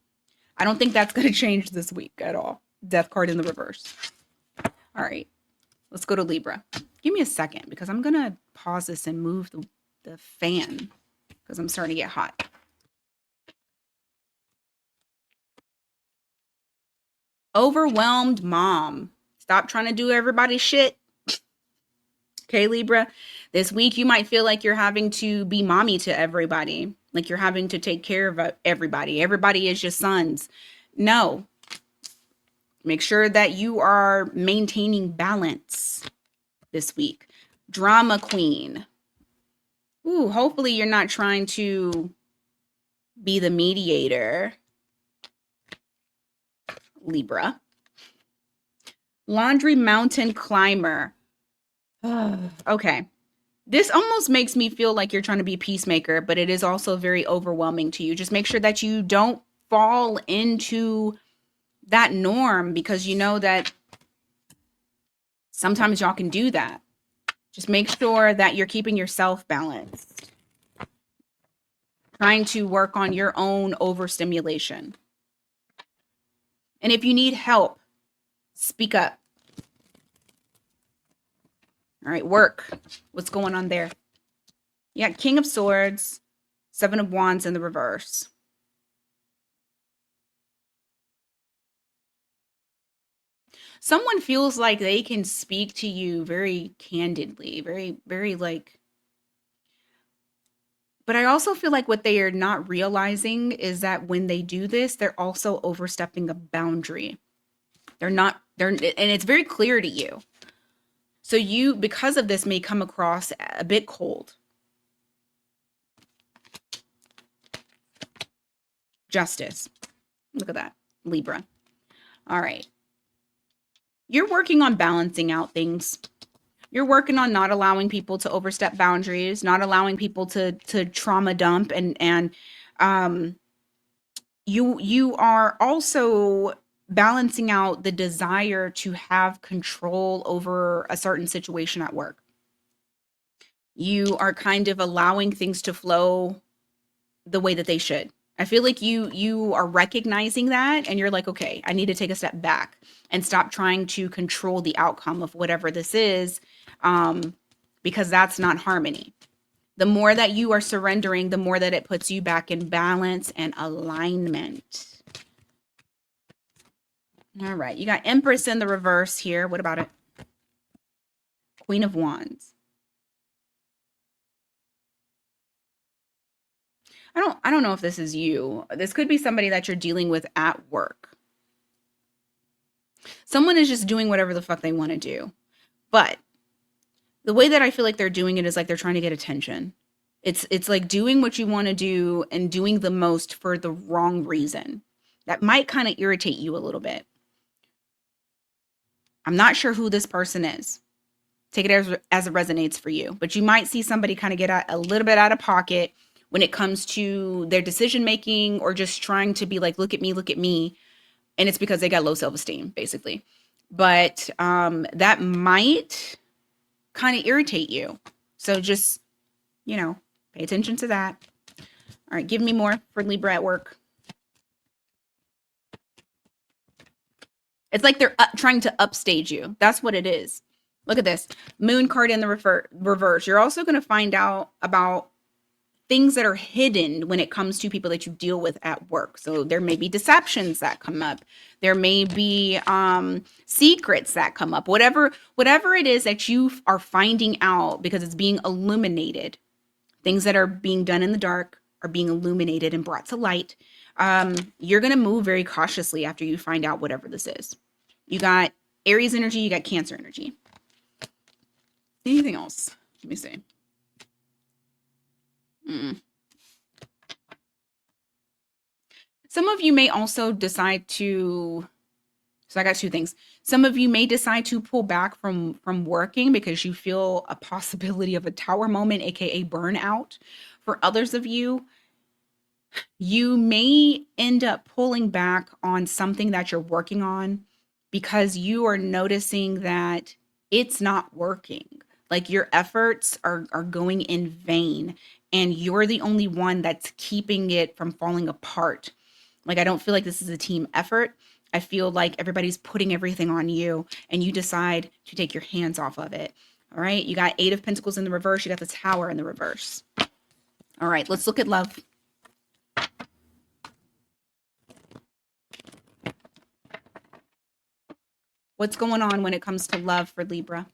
I don't think that's going to change this week at all. Death card in the reverse. All right, let's go to Libra. Give me a second because I'm going to pause this and move the fan because I'm starting to get hot. Overwhelmed mom. Stop trying to do everybody's shit. Okay, Libra. This week you might feel like you're having to be mommy to everybody. Like you're having to take care of everybody. Everybody is your sons. No. Make sure that you are maintaining balance this week. Drama queen. Ooh, hopefully you're not trying to be the mediator. Libra. Laundry mountain climber. Okay. This almost makes me feel like you're trying to be peacemaker, but it is also very overwhelming to you. Just make sure that you don't fall into that norm because you know that sometimes y'all can do that. Just make sure that you're keeping yourself balanced. Trying to work on your own overstimulation. And if you need help, speak up. All right, work. What's going on there? You got King of Swords, 7 of Wands in the reverse. Someone feels like they can speak to you very candidly, very, very like. But I also feel like what they are not realizing is that when they do this, they're also overstepping a boundary. And it's very clear to you. So you, because of this, may come across a bit cold. Justice. Look at that, Libra. All right. You're working on balancing out things. You're working on not allowing people to overstep boundaries, not allowing people to trauma dump, and you are also balancing out the desire to have control over a certain situation at work. You are kind of allowing things to flow the way that they should. I feel like you are recognizing that and you're like, okay, I need to take a step back and stop trying to control the outcome of whatever this is, because that's not harmony. The more that you are surrendering, the more that it puts you back in balance and alignment. All right, you got Empress in the reverse here. What about it? Queen of Wands. I don't know if this is you. This could be somebody that you're dealing with at work. Someone is just doing whatever the fuck they want to do. But the way that I feel like they're doing it is like they're trying to get attention. It's like doing what you want to do and doing the most for the wrong reason. That might kind of irritate you a little bit. I'm not sure who this person is. Take it as it resonates for you. But you might see somebody kind of get a little bit out of pocket when it comes to their decision making or just trying to be like, look at me. And it's because they got low self esteem, basically. But that might kind of irritate you. So just, you know, pay attention to that. All right, give me more for Libra at work. It's like they're trying to upstage you. That's what it is. Look at this moon card in the reverse. You're also going to find out about things that are hidden when it comes to people that you deal with at work. So there may be deceptions that come up. There may be secrets that come up. Whatever it is that you are finding out because it's being illuminated. Things that are being done in the dark are being illuminated and brought to light. You're going to move very cautiously after you find out whatever this is. You got Aries energy, you got Cancer energy. Anything else? Let me see. Some of you may also decide to, so I got two things. Some of you may decide to pull back from working because you feel a possibility of a tower moment, aka burnout. For others of you, you may end up pulling back on something that you're working on because you are noticing that it's not working. Like your efforts are going in vain and you're the only one that's keeping it from falling apart. Like I don't feel like this is a team effort. I feel like everybody's putting everything on you and you decide to take your hands off of it. All right? You got 8 of Pentacles in the reverse, you got the Tower in the reverse. All right, let's look at love. What's going on when it comes to love for Libra?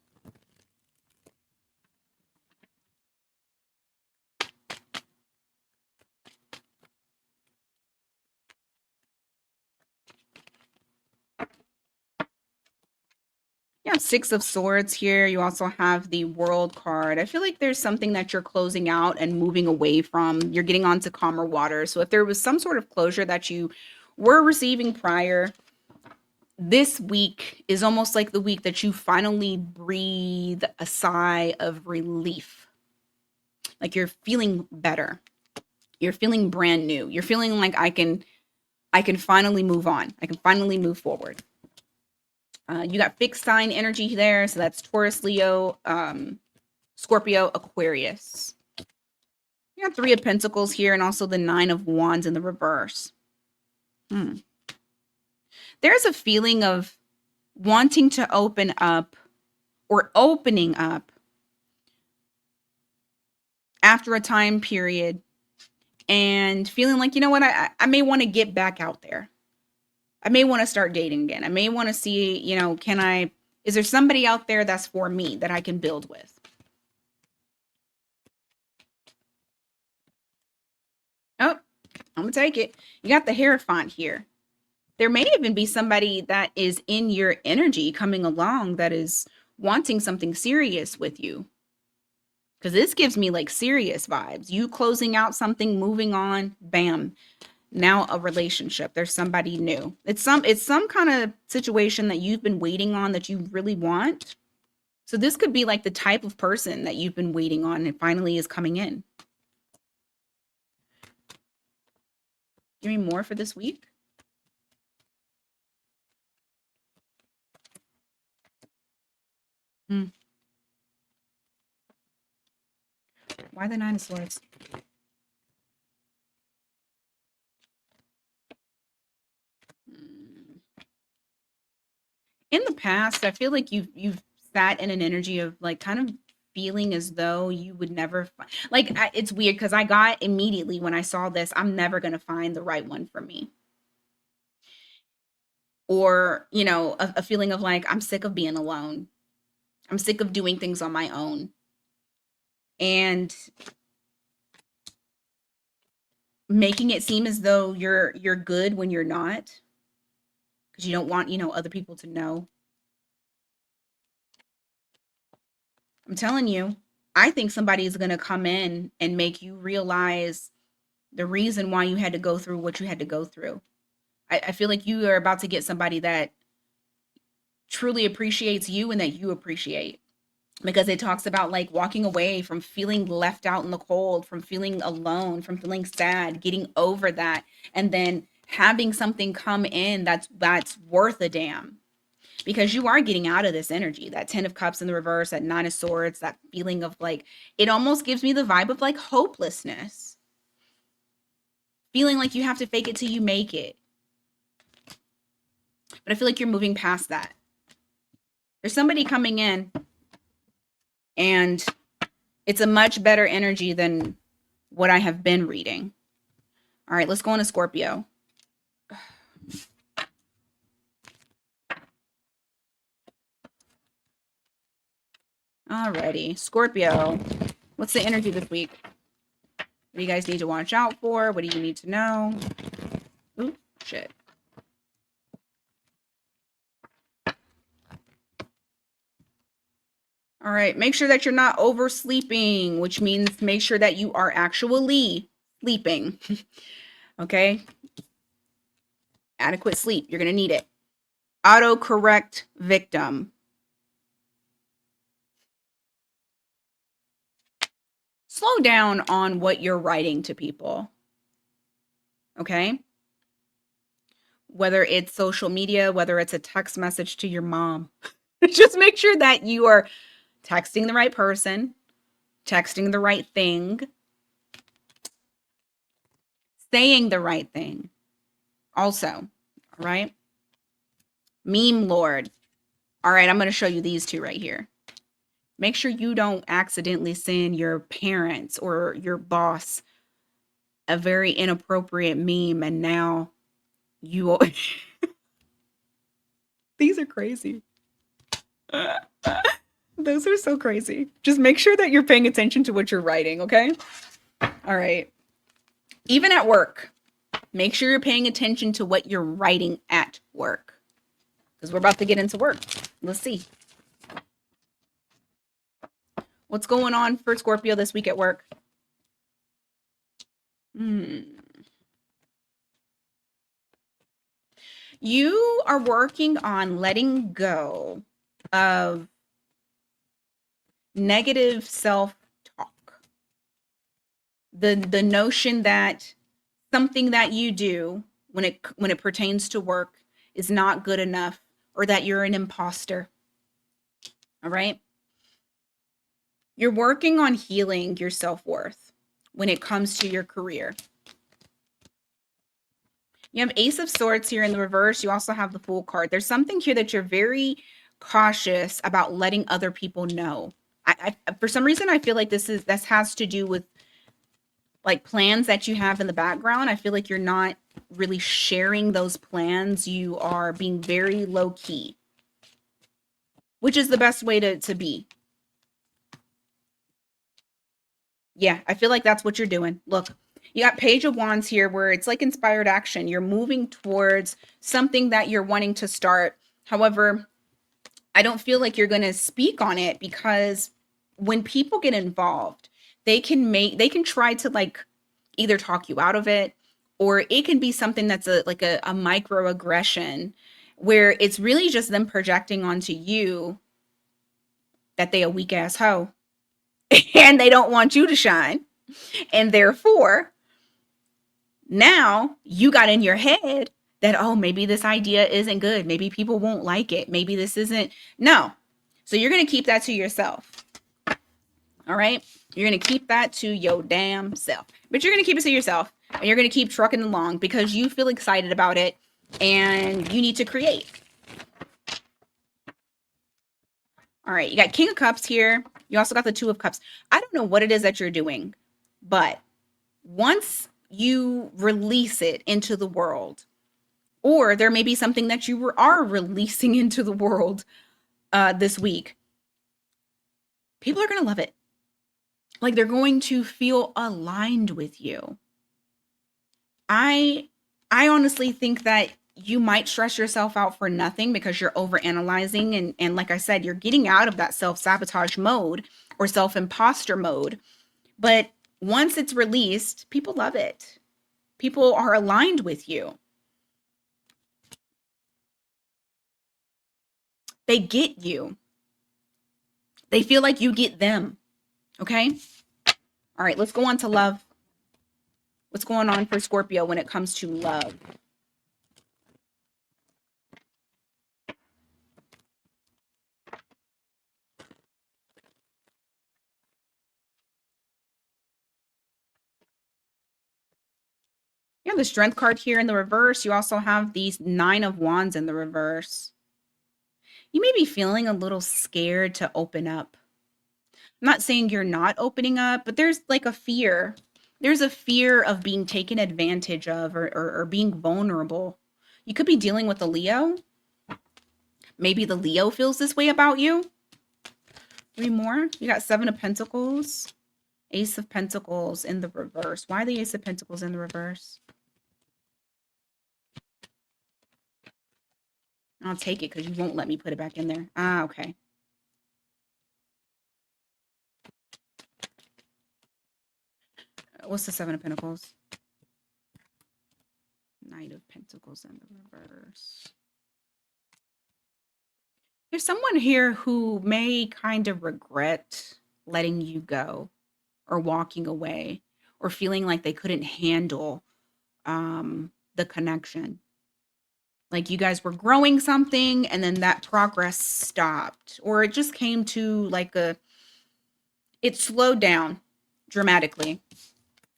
You have 6 of Swords here. You also have the World card. I feel like there's something that you're closing out and moving away from. You're getting onto calmer water. So if there was some sort of closure that you were receiving prior, this week is almost like the week that you finally breathe a sigh of relief. Like you're feeling better. You're feeling brand new. You're feeling like I can finally move on. I can finally move forward. You got fixed sign energy there. So that's Taurus, Leo, Scorpio, Aquarius. You got 3 of Pentacles here and also the 9 of Wands in the reverse. There's a feeling of wanting to open up or opening up after a time period and feeling like, you know what, I may want to get back out there. I may want to start dating again. I may want to see, you know, is there somebody out there that's for me that I can build with? Oh, I'm going to take it. You got the Hierophant here. There may even be somebody that is in your energy coming along that is wanting something serious with you. Because this gives me like serious vibes. You closing out something, moving on, bam. Now a relationship. There's somebody new. It's some kind of situation that you've been waiting on that you really want. So this could be like the type of person that you've been waiting on and finally is coming in. Give me more for this week. Why the 9 of Swords? In the past, I feel like you've sat in an energy of like kind of feeling as though you would never find, like it's weird because I got immediately when I saw this, I'm never going to find the right one for me. Or, you know, a feeling of like, I'm sick of being alone. I'm sick of doing things on my own. And making it seem as though you're good when you're not. Because you don't want, you know, other people to know. I'm telling you, I think somebody is going to come in and make you realize the reason why you had to go through what you had to go through. I feel like you are about to get somebody that truly appreciates you and that you appreciate. because it talks about like walking away from feeling left out in the cold, from feeling alone, from feeling sad, getting over that, and then having something come in that's worth a damn, because you are getting out of this energy. That 10 of cups in the reverse, that 9 of swords, that feeling of like, it almost gives me the vibe of like hopelessness, feeling like you have to fake it till you make it. But I feel like you're moving past that. There's somebody coming in, and it's a much better energy than what I have been reading. All right, let's go into Scorpio. Alrighty, Scorpio. What's the energy this week? What do you guys need to watch out for? What do you need to know? Ooh, shit. All right, make sure that you're not oversleeping, which means make sure that you are actually sleeping. Okay? Adequate sleep. You're going to need it. Autocorrect victim. Slow down on what you're writing to people. Okay? Whether it's social media, whether it's a text message to your mom, just make sure that you are texting the right person, texting the right thing, saying the right thing. Also, all right? Meme Lord. All right, I'm going to show you these two right here. Make sure you don't accidentally send your parents or your boss a very inappropriate meme, and now you these are crazy. Those are so crazy. Just make sure that you're paying attention to what you're writing, okay? All right. Even at work, make sure you're paying attention to what you're writing at work, because we're about to get into work. Let's see. What's going on for Scorpio this week at work? You are working on letting go of negative self-talk. The notion that something that you do when it pertains to work is not good enough, or that you're an imposter. All right? You're working on healing your self-worth when it comes to your career. You have Ace of Swords here in the reverse. You also have the Fool card. There's something here that you're very cautious about letting other people know. For some reason, I feel like this has to do with like plans that you have in the background. I feel like you're not really sharing those plans. You are being very low key, which is the best way to be. Yeah, I feel like that's what you're doing. Look, you got Page of Wands here, where it's like inspired action. You're moving towards something that you're wanting to start. However, I don't feel like you're going to speak on it, because when people get involved, they can try to like either talk you out of it, or it can be something that's a microaggression, where it's really just them projecting onto you that they a weak ass hoe and they don't want you to shine. And therefore, now you got in your head that, oh, maybe this idea isn't good. Maybe people won't like it. Maybe this isn't. No. So you're going to keep that to yourself. All right? You're going to keep that to your damn self. But you're going to keep it to yourself, and you're going to keep trucking along because you feel excited about it and you need to create. All right, you got King of Cups here. You also got the Two of Cups. I don't know what it is that you're doing, but once you release it into the world, or there may be something that you are releasing into the world this week, people are going to love it. Like, they're going to feel aligned with you. I honestly think that you might stress yourself out for nothing because you're over analyzing, and like I said, you're getting out of that self-sabotage mode or self-imposter mode. But once it's released, people love it. People are aligned with you. They get you. They feel like you get them. Okay. All right. Let's go on to love. What's going on for Scorpio when it comes to love? You have the Strength card here in the reverse. You also have these Nine of Wands in the reverse. You may be feeling a little scared to open up. I'm not saying you're not opening up, but there's like a fear. There's a fear of being taken advantage of, or being vulnerable. You could be dealing with a Leo. Maybe the Leo feels this way about you. Three more. You got Seven of Pentacles, Ace of Pentacles in the reverse. Why the Ace of Pentacles in the reverse? I'll take it because you won't let me put it back in there. Ah, okay. What's the Seven of Pentacles? Knight of Pentacles in the reverse. There's someone here who may kind of regret letting you go or walking away or feeling like they couldn't handle the connection. Like you guys were growing something and then that progress stopped, or it just came to like it slowed down dramatically.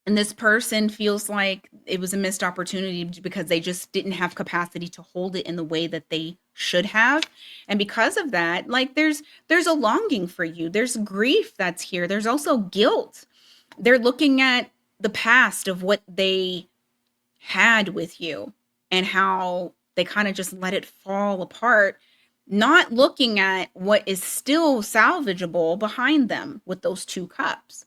And this person feels like it was a missed opportunity because they just didn't have capacity to hold it in the way that they should have. And because of that, like there's a longing for you. There's grief that's here. There's also guilt. They're looking at the past of what they had with you and how they kind of just let it fall apart, not looking at what is still salvageable behind them with those two cups.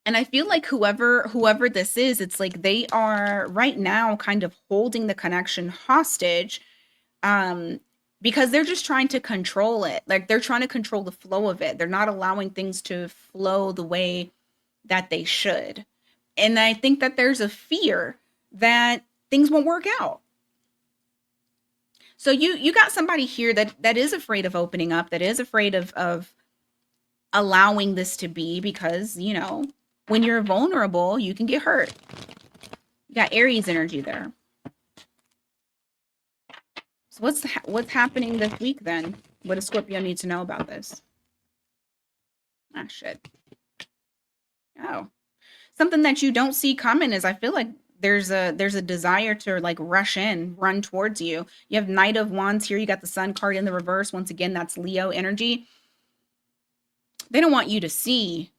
And I feel like whoever this is, it's like they are right now kind of holding the connection hostage, um because they're just trying to control it. Like they're trying to control the flow of it. They're not allowing things to flow the way that they should. And I think that there's a fear that things won't work out. So you got somebody here that is afraid of opening up, that is afraid of allowing this to be, because, when you're vulnerable, you can get hurt. You got Aries energy there. So what's happening this week then? What does Scorpio need to know about this? Ah, shit. Oh, something that you don't see coming is, I feel like there's a desire to like run towards you. You have Knight of Wands here. You got the Sun card in the reverse. Once again, that's Leo energy. They don't want you to see.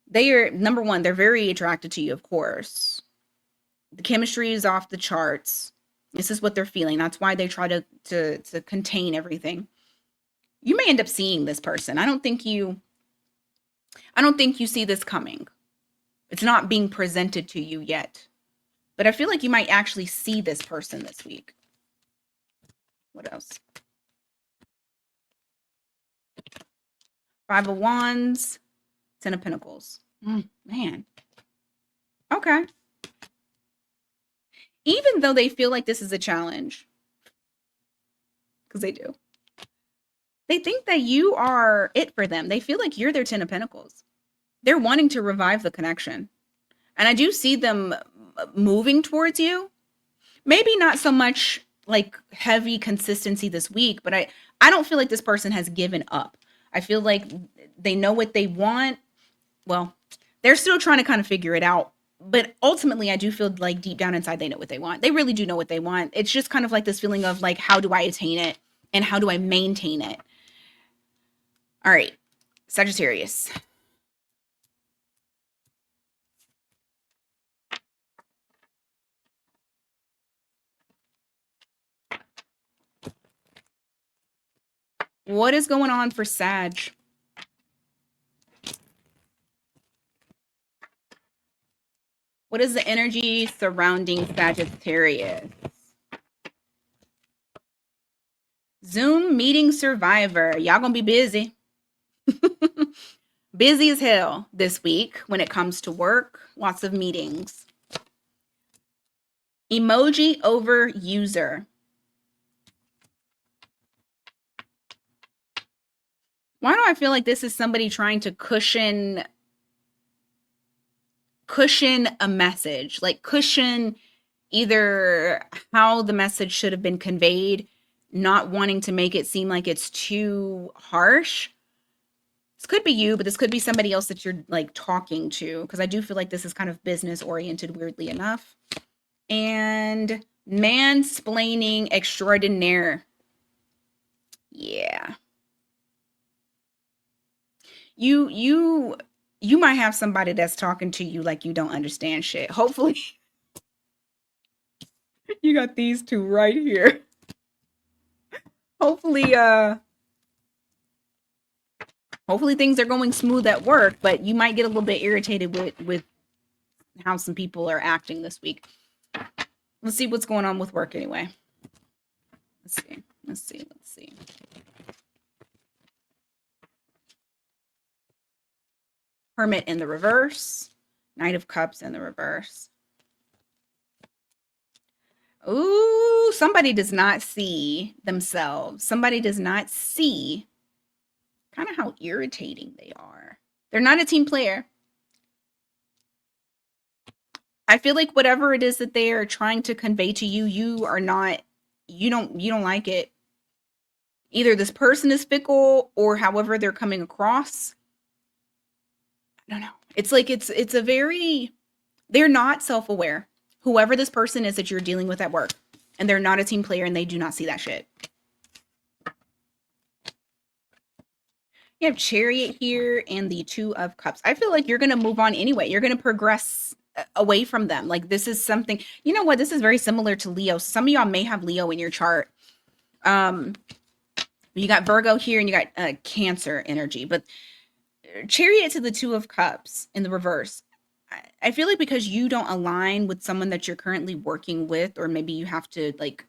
They are, number one, they're very attracted to you, of course. The chemistry is off the charts. This is what they're feeling. That's why they try to contain everything. You may end up seeing this person. I don't think you see this coming. It's not being presented to you yet. But I feel like you might actually see this person this week. What else? Five of Wands, Ten of Pentacles. Man. Okay. Even though they feel like this is a challenge, because they do, they think that you are it for them. They feel like you're their Ten of Pentacles. They're wanting to revive the connection. And I do see them moving towards you. Maybe not so much like heavy consistency this week, but I don't feel like this person has given up. I feel like they know what they want. Well, they're still trying to kind of figure it out. But ultimately, I do feel like deep down inside, they know what they want. They really do know what they want. It's just kind of like this feeling of like, how do I attain it? And how do I maintain it? All right, Sagittarius. What is going on for Sag? What is the energy surrounding Sagittarius? Zoom meeting survivor. Y'all gonna be busy. Busy as hell this week when it comes to work. Lots of meetings. Emoji over user. Why do I feel like this is somebody trying to cushion a message, like cushion either how the message should have been conveyed, not wanting to make it seem like it's too harsh. This could be you, but this could be somebody else that you're like talking to, because I do feel like this is kind of business oriented, weirdly enough. And mansplaining extraordinaire. Yeah. You you might have somebody that's talking to you like you don't understand shit. Hopefully you got these two right here. Hopefully hopefully things are going smooth at work, but you might get a little bit irritated with how some people are acting this week. Let's see what's going on with work anyway. Let's see. Let's see. Let's see. Hermit in the reverse. Knight of Cups in the reverse. Ooh, somebody does not see themselves. Somebody does not see kind of how irritating they are. They're not a team player. I feel like whatever it is that they are trying to convey to you, you don't like it. Either this person is fickle or however they're coming across. I don't know. It's like it's a very they're not self-aware. Whoever this person is that you're dealing with at work, and they're not a team player and they do not see that shit. You have Chariot here and the Two of Cups. I feel like you're going to move on anyway. You're going to progress away from them. Like this is something, you know what? This is very similar to Leo. Some of y'all may have Leo in your chart. You got Virgo here and you got Cancer energy, but Chariot to the Two of Cups in the reverse. I feel like because you don't align with someone that you're currently working with, or maybe you have to like,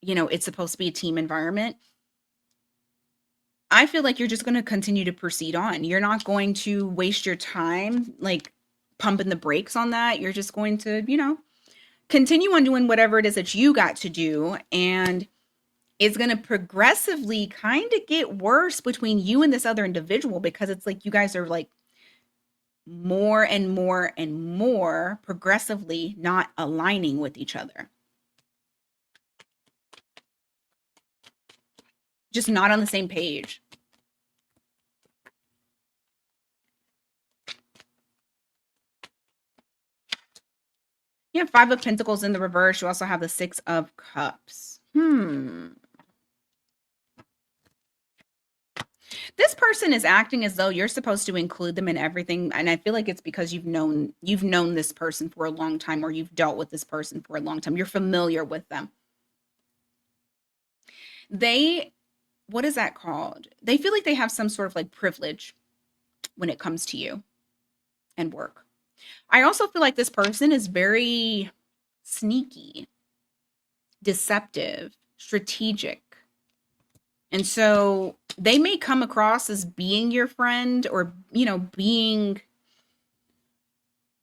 it's supposed to be a team environment. I feel like you're just going to continue to proceed on. You're not going to waste your time like pumping the brakes on that. You're just going to, continue on doing whatever it is that you got to do. And it's going to progressively kind of get worse between you and this other individual, because it's like you guys are like more and more and more progressively not aligning with each other. Just not on the same page. You have Five of Pentacles in the reverse. You also have the Six of Cups. This person is acting as though you're supposed to include them in everything, and I feel like it's because you've known this person for a long time, or you've dealt with this person for a long time. You're familiar with them. What is that called? They feel like they have some sort of like privilege when it comes to you and work. I also feel like this person is very sneaky, deceptive, strategic. And so they may come across as being your friend, or, being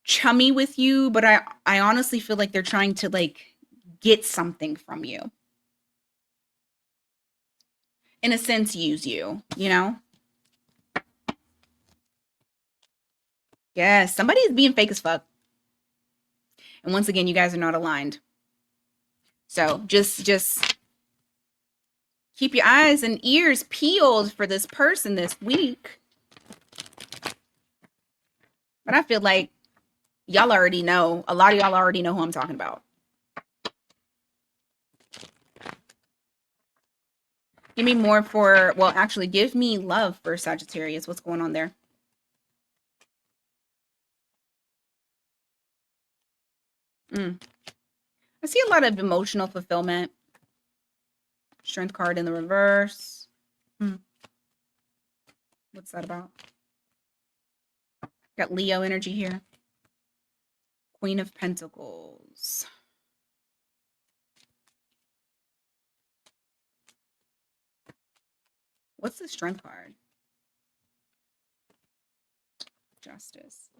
chummy with you, but I honestly feel like they're trying to like get something from you. In a sense, use you, Yes, somebody is being fake as fuck. And once again, you guys are not aligned. So just keep your eyes and ears peeled for this person this week. But I feel like y'all already know. A lot of y'all already know who I'm talking about. Give me more for, well, actually, give me love for Sagittarius. What's going on there? I see a lot of emotional fulfillment. Strength card in the reverse. What's that about? Got Leo energy here. Queen of Pentacles. What's the Strength card? Justice.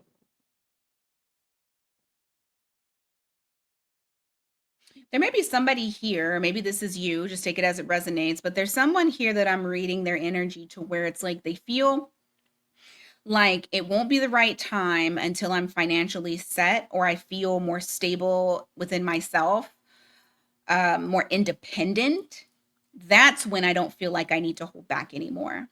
There may be somebody here, maybe this is you, just take it as it resonates, but there's someone here that I'm reading their energy to where it's like they feel like it won't be the right time until I'm financially set or I feel more stable within myself, more independent. That's when I don't feel like I need to hold back anymore.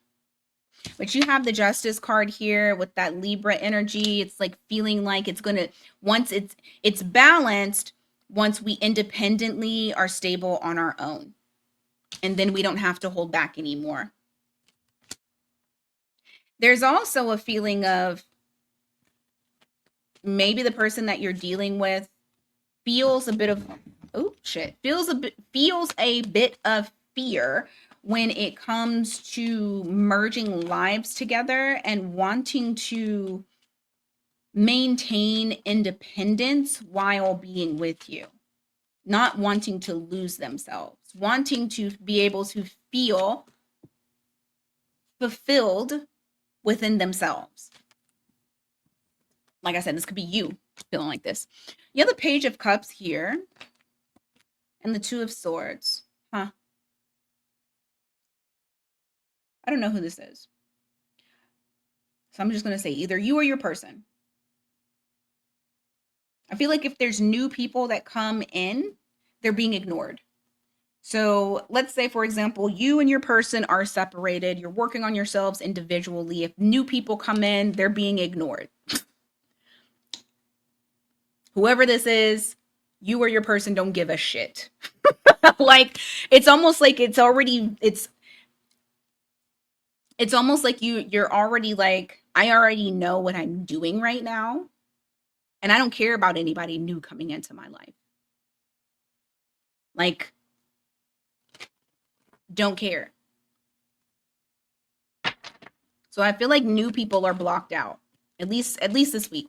But you have the Justice card here with that Libra energy. It's like feeling like it's going to, once it's balanced, once we independently are stable on our own. And then we don't have to hold back anymore. There's also a feeling of maybe the person that you're dealing with feels a bit of feels a bit of fear when it comes to merging lives together and wanting to maintain independence while being with you, not wanting to lose themselves, wanting to be able to feel fulfilled within themselves. Like I said, this could be you feeling like this. You have the Page of Cups here and the Two of Swords. Huh. I don't know who this is. So I'm just going to say either you or your person. I feel like if there's new people that come in, they're being ignored. So let's say, for example, you and your person are separated. You're working on yourselves individually. If new people come in, they're being ignored. Whoever this is, you or your person don't give a shit. Like, it's almost like it's almost like you're already like, I already know what I'm doing right now. And I don't care about anybody new coming into my life. Like, don't care. So I feel like new people are blocked out. At least this week.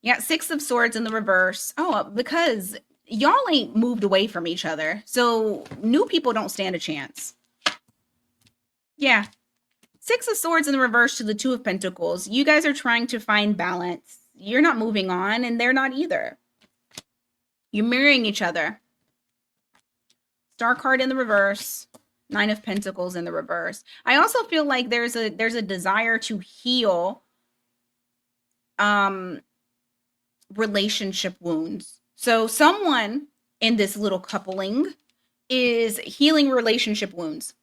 Yeah, Six of Swords in the reverse. Oh, because y'all ain't moved away from each other. So new people don't stand a chance. Yeah. Six of Swords in the reverse to the Two of Pentacles. You guys are trying to find balance. You're not moving on, and they're not either. You're mirroring each other. Star card in the reverse. Nine of Pentacles in the reverse. I also feel like there's a desire to heal relationship wounds. So someone in this little coupling is healing relationship wounds,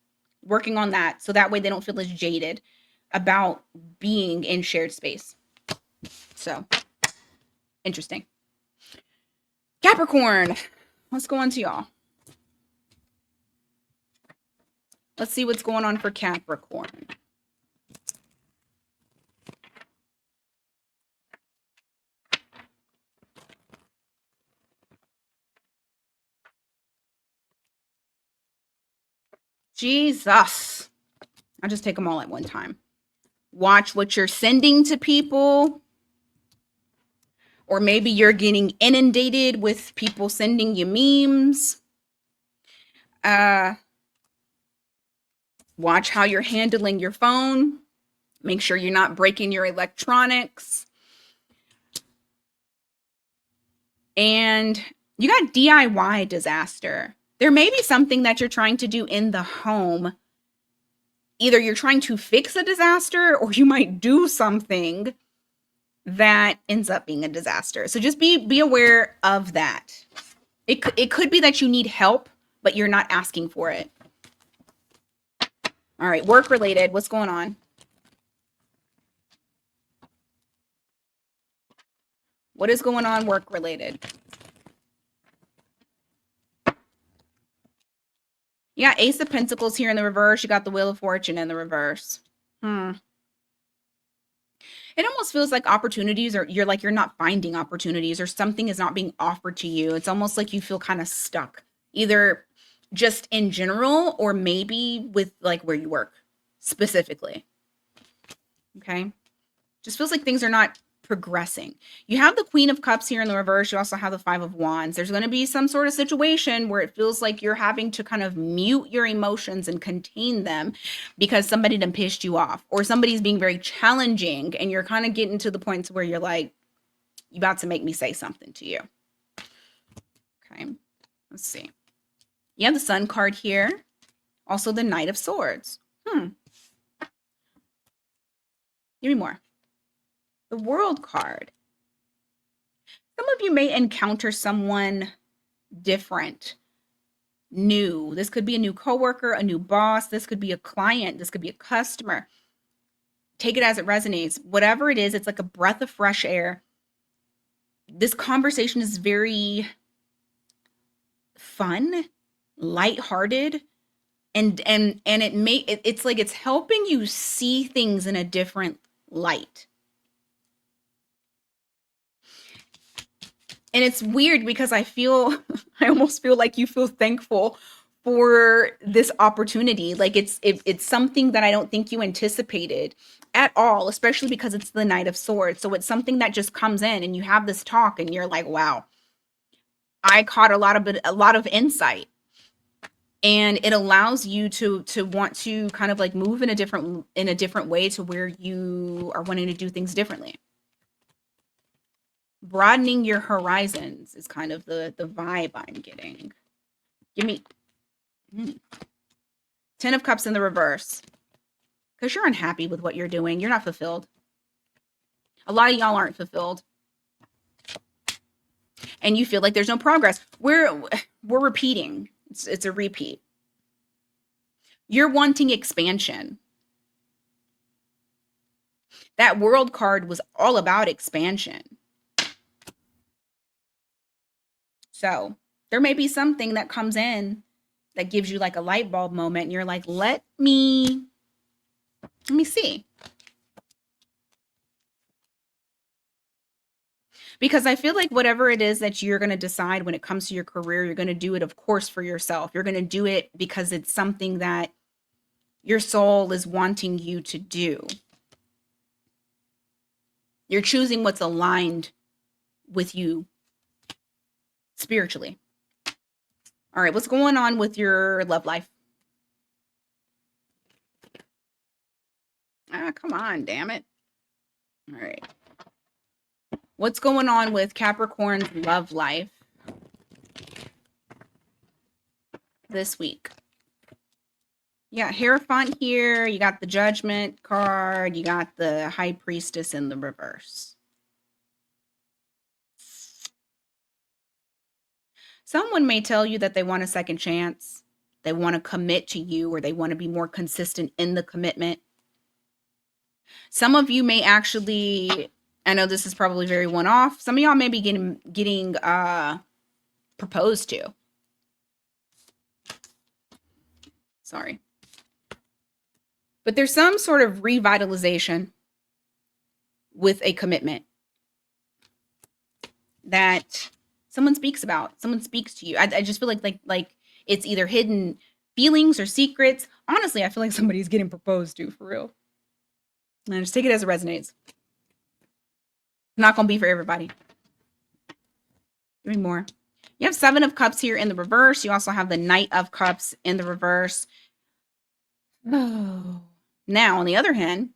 working on that so that way they don't feel as jaded about being in shared space. So interesting. Capricorn, let's go on to y'all. Let's see what's going on for Capricorn. Jesus. I'll just take them all at one time. Watch what you're sending to people. Or maybe you're getting inundated with people sending you memes. Watch how you're handling your phone. Make sure you're not breaking your electronics. And you got DIY disaster. There may be something that you're trying to do in the home. Either you're trying to fix a disaster or you might do something that ends up being a disaster. So just be aware of that. It could be that you need help, but you're not asking for it. All right, work related. What's going on? What is going on work related? You got Ace of Pentacles here in the reverse. You got the Wheel of Fortune in the reverse. It almost feels like opportunities are, you're not finding opportunities or something is not being offered to you. It's almost like you feel kind of stuck, either just in general or maybe with like where you work specifically. Okay. Just feels like things are not progressing. You have the Queen of Cups here in the reverse. You also have the Five of Wands. There's going to be some sort of situation where it feels like you're having to kind of mute your emotions and contain them because somebody done pissed you off or somebody's being very challenging and you're kind of getting to the point where you're like, you about to make me say something to you. Okay. Let's see. You have the Sun card here. Also the Knight of Swords. Give me more. The World card. Some of you may encounter someone different, new. This could be a new coworker, a new boss. This could be a client. This could be a customer. Take it as it resonates. Whatever it is, it's like a breath of fresh air. This conversation is very fun, lighthearted, and it's like it's helping you see things in a different light. And it's weird because I almost feel like you feel thankful for this opportunity. Like it's something that I don't think you anticipated at all, especially because it's the Knight of Swords. So it's something that just comes in and you have this talk and you're like, wow, I caught a lot of insight. And it allows you to want to kind of like move in a different way to where you are wanting to do things differently. Broadening your horizons is kind of the vibe I'm getting. Give me 10 of Cups in the reverse. Because you're unhappy with what you're doing. You're not fulfilled. A lot of y'all aren't fulfilled. And you feel like there's no progress. We're repeating. It's a repeat. You're wanting expansion. That World card was all about expansion. So there may be something that comes in that gives you like a light bulb moment and you're like, let me see. Because I feel like whatever it is that you're going to decide when it comes to your career, you're going to do it, of course, for yourself. You're going to do it because it's something that your soul is wanting you to do. You're choosing what's aligned with you spiritually. All right, what's going on with your love life? Come on, damn it. All right. What's going on with Capricorn's love life this week? You got Hierophant here. You got the Judgment card. You got the High Priestess in the reverse. Someone may tell you that they want a second chance. They want to commit to you, or they want to be more consistent in the commitment. Some of you may actually, I know this is probably very one-off. Some of y'all may be getting proposed to. Sorry. But there's some sort of revitalization with a commitment that someone speaks about. Someone speaks to you. I just feel like it's either hidden feelings or secrets. Honestly, I feel like somebody's getting proposed to, for real. And just take it as it resonates. Not going to be for everybody. Give me more. You have 7 of Cups here in the reverse. You also have the Knight of Cups in the reverse. Oh. Now, on the other hand,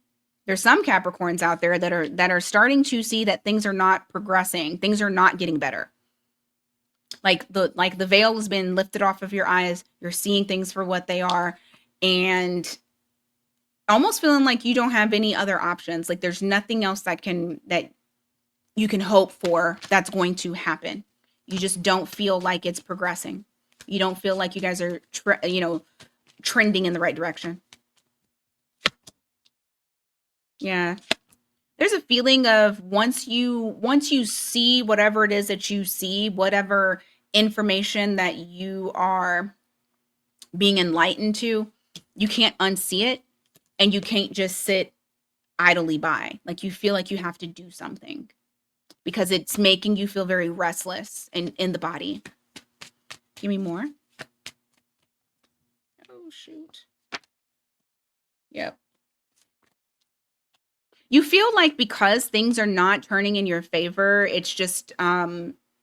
there's some Capricorns out there that are starting to see that things are not progressing. Things are not getting better. Like the veil has been lifted off of your eyes. You're seeing things for what they are, and almost feeling like you don't have any other options. Like there's nothing else that you can hope for that's going to happen. You just don't feel like it's progressing. You don't feel like you guys are trending in the right direction. Yeah. There's a feeling of once you see whatever it is that you see, whatever information that you are being enlightened to, you can't unsee it, and you can't just sit idly by. Like you feel like you have to do something because it's making you feel very restless in the body. Give me more. Oh, shoot. Yep. You feel like because things are not turning in your favor, it's just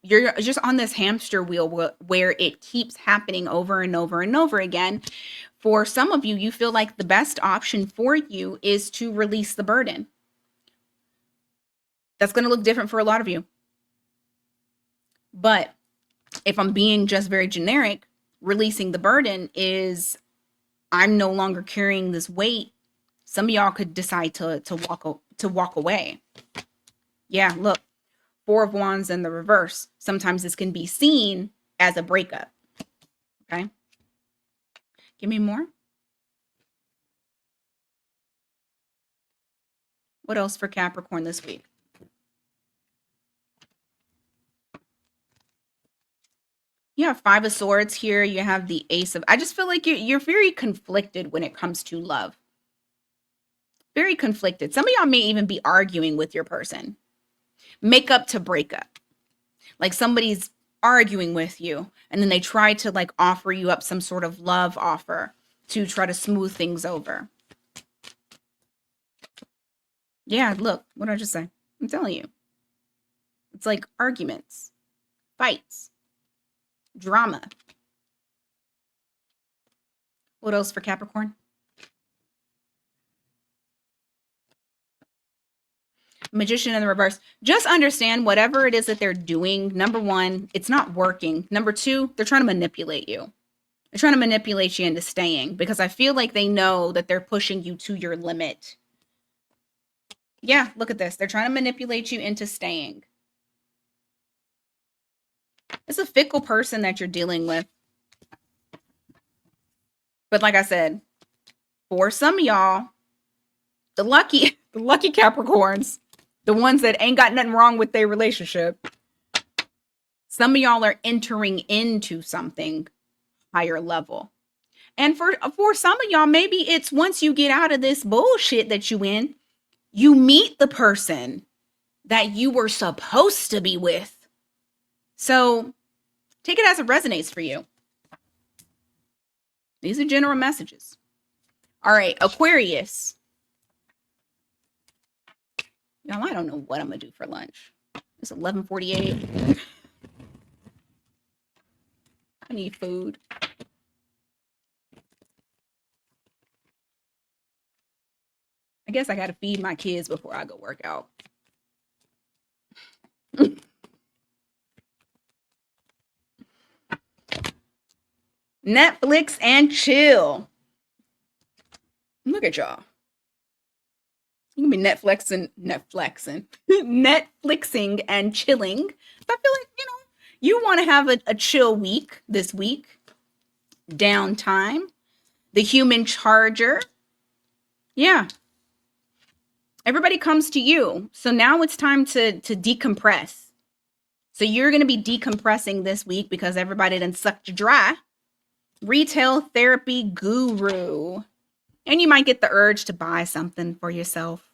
you're just on this hamster wheel where it keeps happening over and over and over again. For some of you, you feel like the best option for you is to release the burden. That's going to look different for a lot of you. But If I'm being just very generic, releasing the burden is I'm no longer carrying this weight. Some of y'all could decide to walk away. Yeah, look, Four of Wands in the reverse. Sometimes this can be seen as a breakup. Okay. Give me more. What else for Capricorn this week? You have Five of Swords here. You have the Ace of... I just feel like you're very conflicted when it comes to love. Very conflicted. Some of y'all may even be arguing with your person. Make up to break up. Like somebody's arguing with you and then they try to like offer you up some sort of love offer to try to smooth things over. Yeah, look, what did I just say? I'm telling you. It's like arguments, fights, drama. What else for Capricorn? Magician in the reverse. Just understand whatever it is that they're doing. Number one, it's not working. Number two, they're trying to manipulate you. They're trying to manipulate you into staying because I feel like they know that they're pushing you to your limit. Yeah, look at this. They're trying to manipulate you into staying. It's a fickle person that you're dealing with. But like I said, for some of y'all, the lucky Capricorns, the ones that ain't got nothing wrong with their relationship, some of y'all are entering into something higher level. And for some of y'all, maybe it's once you get out of this bullshit that you in, you meet the person that you were supposed to be with. So take it as it resonates for you. These are general messages. All right, Aquarius. Y'all, I don't know what I'm going to do for lunch. It's 11:48. I need food. I guess I got to feed my kids before I go work out. Netflix and chill. Look at y'all. You can be Netflixing and chilling. I feel like, you want to have a chill week this week. Downtime. The human charger. Yeah. Everybody comes to you. So now it's time to decompress. So you're going to be decompressing this week because everybody done sucked you dry. Retail therapy guru. And you might get the urge to buy something for yourself.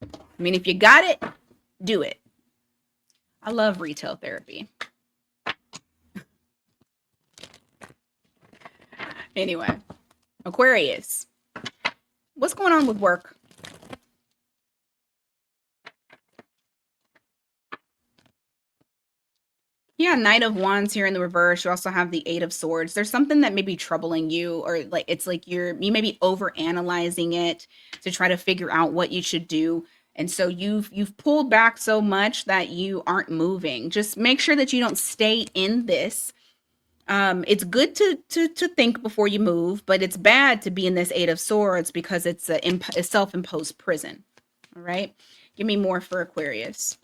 I mean, if you got it, do it. I love retail therapy. Anyway, Aquarius. What's going on with work? Yeah, Knight of Wands here in the reverse. You also have the Eight of Swords. There's something that may be troubling you, or like it's like you may be over analyzing it to try to figure out what you should do. And so you've pulled back so much that you aren't moving. Just make sure that you don't stay in this. It's good to think before you move, but it's bad to be in this Eight of Swords because it's a self-imposed prison. All right, give me more for Aquarius.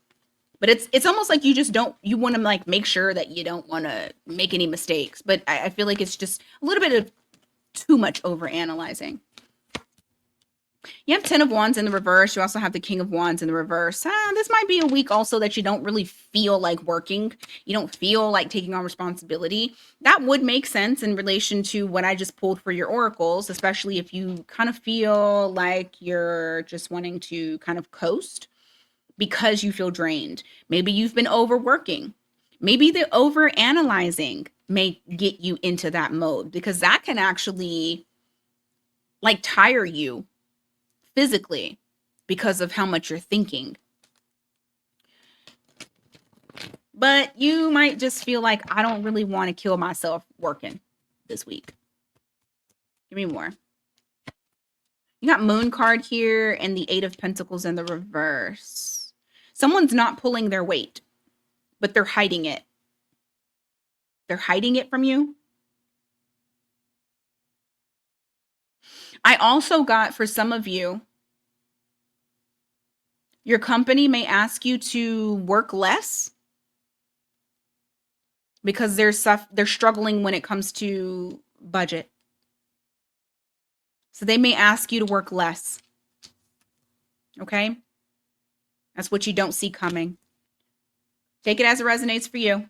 But it's almost like you want to like make sure that you don't want to make any mistakes. But I feel like it's just a little bit of too much over analyzing. You have 10 of Wands in the reverse. You also have the King of Wands in the reverse. This might be a week also that you don't really feel like working. You don't feel like taking on responsibility. That would make sense in relation to what I just pulled for your oracles, especially if you kind of feel like you're just wanting to kind of coast because you feel drained. Maybe you've been overworking. Maybe the over analyzing may get you into that mode because that can actually like tire you physically because of how much you're thinking. But you might just feel like I don't really want to kill myself working this week. Give me more. You got Moon card here and the Eight of Pentacles in the reverse. Someone's not pulling their weight, but they're hiding it. They're hiding it from you. I also got, for some of you, your company may ask you to work less because they're struggling when it comes to budget. So they may ask you to work less. Okay? That's what you don't see coming. Take it as it resonates for you.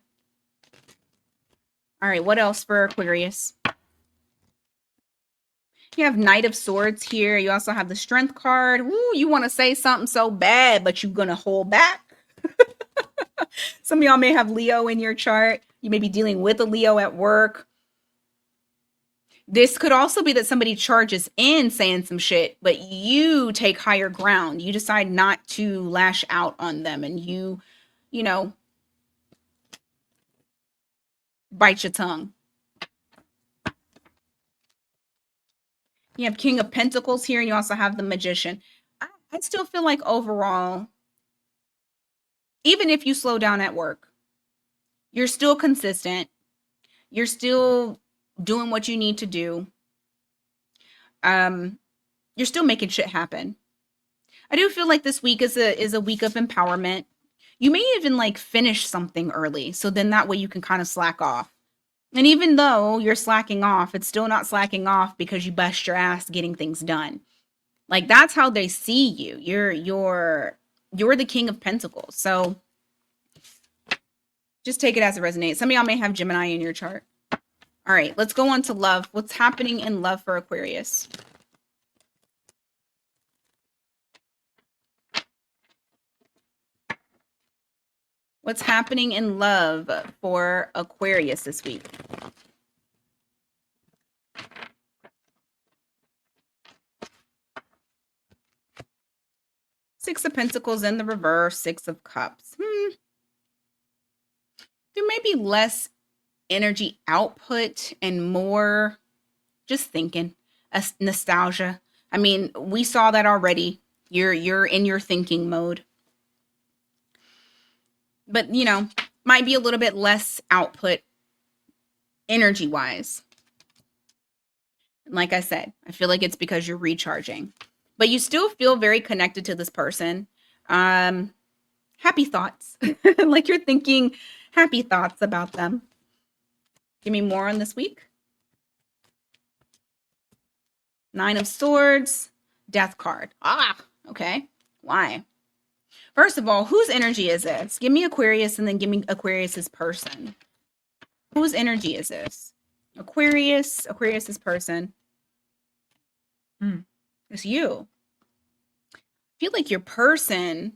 All right, what else for Aquarius? You have Knight of Swords here. You also have the Strength card. Ooh, you want to say something so bad, but you're going to hold back. Some of y'all may have Leo in your chart. You may be dealing with a Leo at work. This could also be that somebody charges in saying some shit, but you take higher ground. You decide not to lash out on them, and you know, bite your tongue. You have King of Pentacles here, and you also have the Magician. I still feel like overall, even if you slow down at work, you're still consistent. You're still doing what you need to do. You're still making shit happen. I do feel like this week is a week of empowerment. You may even like finish something early, so then that way you can kind of slack off. And even though you're slacking off, it's still not slacking off because you bust your ass getting things done. Like that's how they see you. You're the King of Pentacles. So just take it as it resonates. Some of y'all may have Gemini in your chart. All right, let's go on to love. What's happening in love for Aquarius? What's happening in love for Aquarius this week? Six of Pentacles in the reverse, Six of Cups. There may be less energy output and more just thinking, nostalgia. I mean, we saw that already. You're in your thinking mode. But, might be a little bit less output energy-wise. Like I said, I feel like it's because you're recharging. But you still feel very connected to this person. Happy thoughts. Like you're thinking happy thoughts about them. Give me more on this week. Nine of Swords, Death card. Okay. Why? First of all, whose energy is this? Give me Aquarius and then give me Aquarius's person. Whose energy is this? Aquarius's person. It's you. I feel like your person's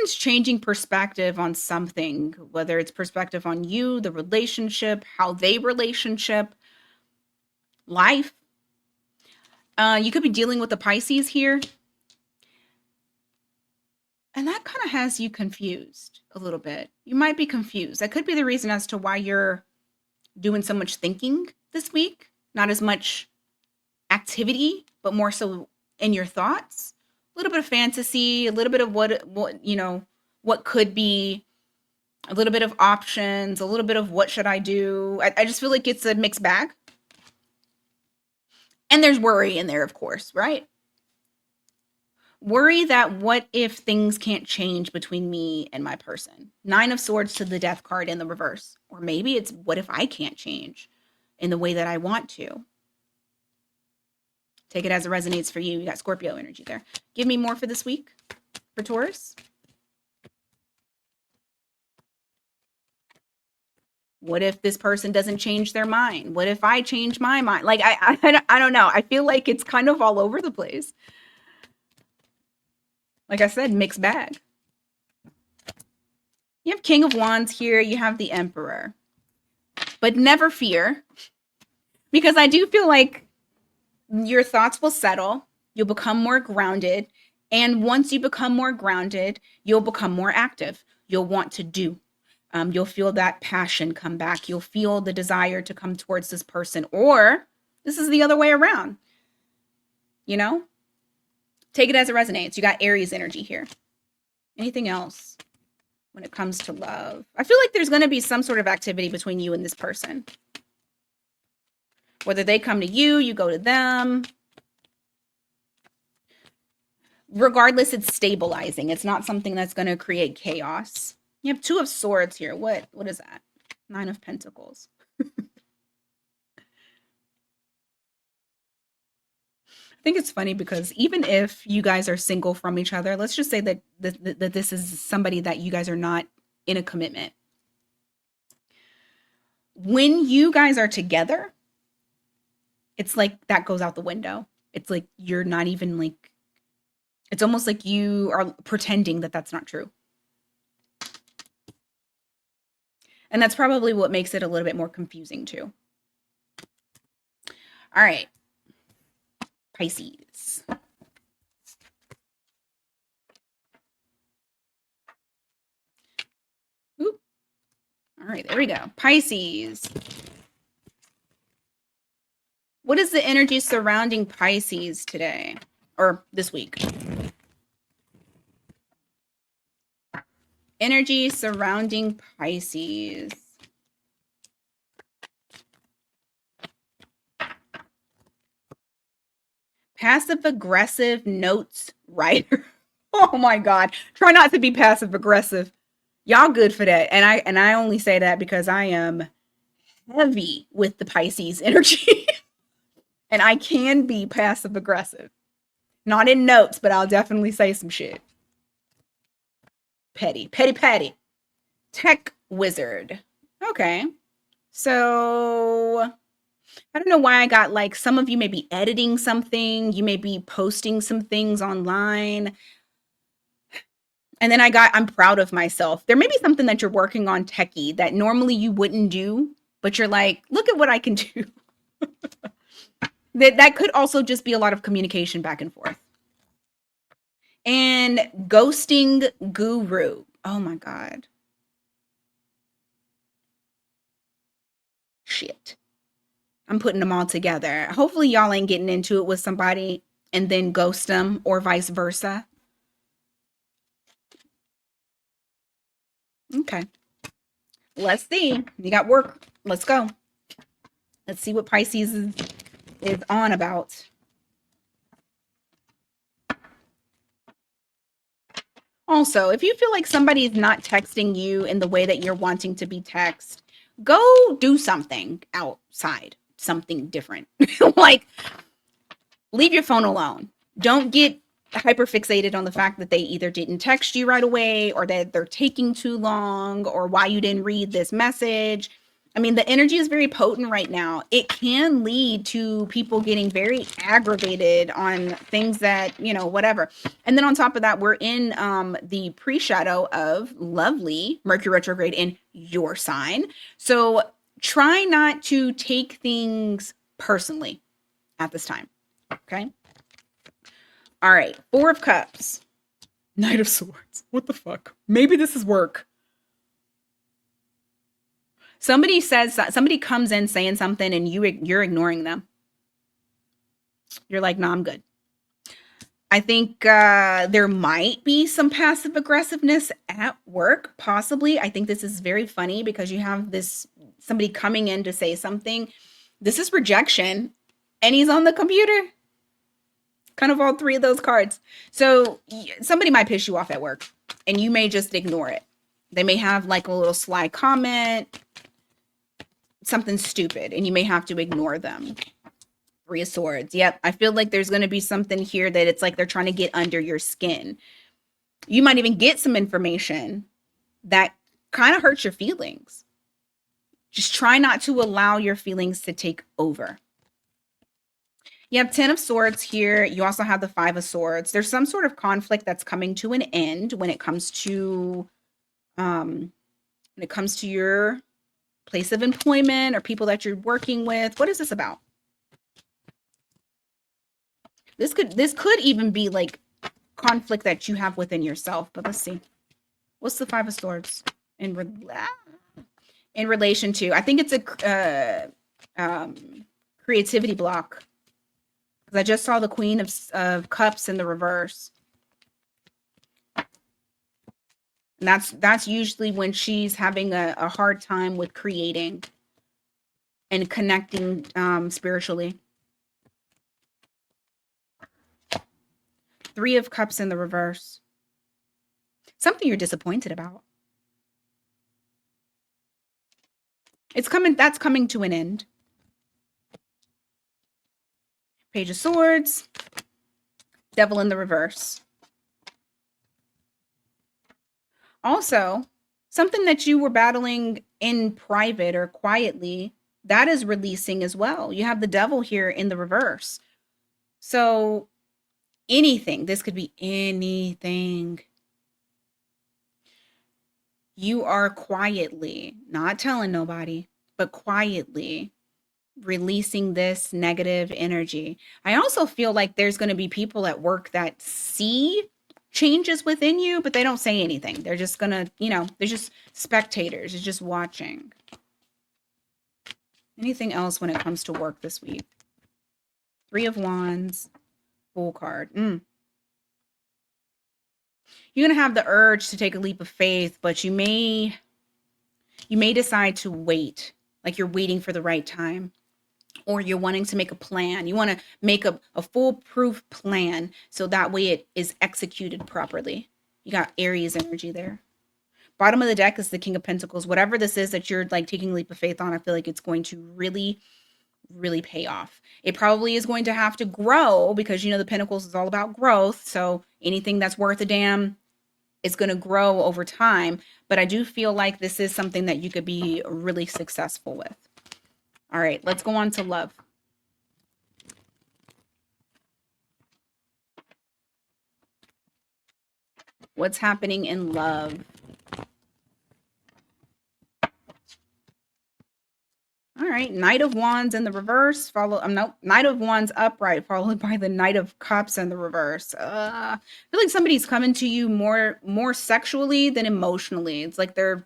changing perspective on something, whether it's perspective on you, the relationship, how they relationship, life. You could be dealing with the Pisces here. And that kind of has you confused a little bit. You might be confused. That could be the reason as to why you're doing so much thinking this week. Not as much activity, but more so in your thoughts. A little bit of fantasy, a little bit of what could be, a little bit of options, a little bit of what should I do. I just feel like it's a mixed bag. And there's worry in there, of course, right? Worry that what if things can't change between me and my person? Nine of Swords to the Death card in the reverse. Or maybe it's what if I can't change in the way that I want to? Take it as it resonates for you. You got Scorpio energy there. Give me more for this week for Taurus. What if this person doesn't change their mind? What if I change my mind? Like, I don't know. I feel like it's kind of all over the place. Like I said, mixed bag. You have King of Wands here. You have the Emperor. But never fear. Because I do feel like your thoughts will settle. You'll become more grounded. And once you become more grounded, you'll become more active. You'll want to do. You'll feel that passion come back. You'll feel the desire to come towards this person. Or this is the other way around. Take it as it resonates. You got Aries energy here. Anything else when it comes to love? I feel like there's going to be some sort of activity between you and this person. Whether they come to you, you go to them. Regardless, it's stabilizing. It's not something that's going to create chaos. You have 2 of Swords here. What is that? 9 of Pentacles. I think it's funny because even if you guys are single from each other, let's just say that this is somebody that you guys are not in a commitment. When you guys are together, it's like that goes out the window. It's like you're not even like, it's almost like you are pretending that that's not true. And that's probably what makes it a little bit more confusing too. All right. Pisces. Oop. All right, there we go. Pisces. What is the energy surrounding Pisces today or this week? Energy surrounding Pisces. Passive aggressive notes writer. Oh my God. Try not to be passive aggressive. Y'all good for that. And I only say that because I am heavy with the Pisces energy. And I can be passive aggressive. Not in notes, but I'll definitely say some shit. Petty. Tech wizard. Okay. So I don't know why I got like some of you may be editing something, you may be posting some things online. And then I'm proud of myself. There may be something that you're working on techie that normally you wouldn't do, but you're like, look at what I can do. That could also just be a lot of communication back and forth. And ghosting guru. Oh my God. Shit. I'm putting them all together. Hopefully y'all ain't getting into it with somebody and then ghost them or vice versa. Okay. Let's see. You got work. Let's go. Let's see what Pisces is on about. Also, if you feel like somebody is not texting you in the way that you're wanting to be texted, go do something outside, something different. Like, leave your phone alone. Don't get hyper fixated on the fact that they either didn't text you right away or that they're taking too long or why you didn't read this message. I mean, the energy is very potent right now. It can lead to people getting very aggravated on things that, whatever. And then on top of that, we're in the pre-shadow of lovely Mercury retrograde in your sign. So try not to take things personally at this time. Okay. All right. 4 of Cups. Knight of Swords. What the fuck? Maybe this is work. Somebody comes in saying something and you're ignoring them. You're like, no, I'm good. I think there might be some passive aggressiveness at work, possibly. I think this is very funny because you have somebody coming in to say something. This is rejection, and he's on the computer. Kind of all 3 of those cards. So somebody might piss you off at work, and you may just ignore it. They may have like a little sly comment, something stupid, and you may have to ignore them. 3 of Swords. Yep. I feel like there's going to be something here that it's like they're trying to get under your skin. You might even get some information that kind of hurts your feelings. Just try not to allow your feelings to take over. You have 10 of Swords here. You also have the 5 of Swords. There's some sort of conflict that's coming to an end when it comes to your place of employment or people that you're working with. What is this about? This could even be like conflict that you have within yourself, but let's see. What's the 5 of Swords in relation to? I think it's a creativity block. Because I just saw the Queen of Cups in the reverse. And that's usually when she's having a hard time with creating and connecting spiritually. Three of Cups in the reverse. Something you're disappointed about. That's coming to an end. Page of Swords. Devil in the reverse. Also, something that you were battling in private or quietly, that is releasing as well. You have the Devil here in the reverse. So anything, this could be anything. You are quietly, not telling nobody, but quietly releasing this negative energy. I also feel like there's going to be people at work that see changes within you, but they don't say anything. They're just going to, they're just spectators, they're just watching. Anything else when it comes to work this week? Three of Wands, Fool card. You're going to have the urge to take a leap of faith, but you may decide to wait, like you're waiting for the right time, or you're wanting to make a plan. You want to make a foolproof plan so that way it is executed properly. You got Aries energy there. Bottom of the deck is the King of Pentacles. Whatever this is that you're like taking a leap of faith on, I feel like it's going to really, really pay off. It probably is going to have to grow because, the Pentacles is all about growth. So anything that's worth a damn is going to grow over time. But I do feel like this is something that you could be really successful with. All right, let's go on to love. What's happening in love? All right, Knight of Wands in the reverse, Knight of Wands upright, followed by the Knight of Cups in the reverse. I feel like somebody's coming to you more sexually than emotionally. It's like they're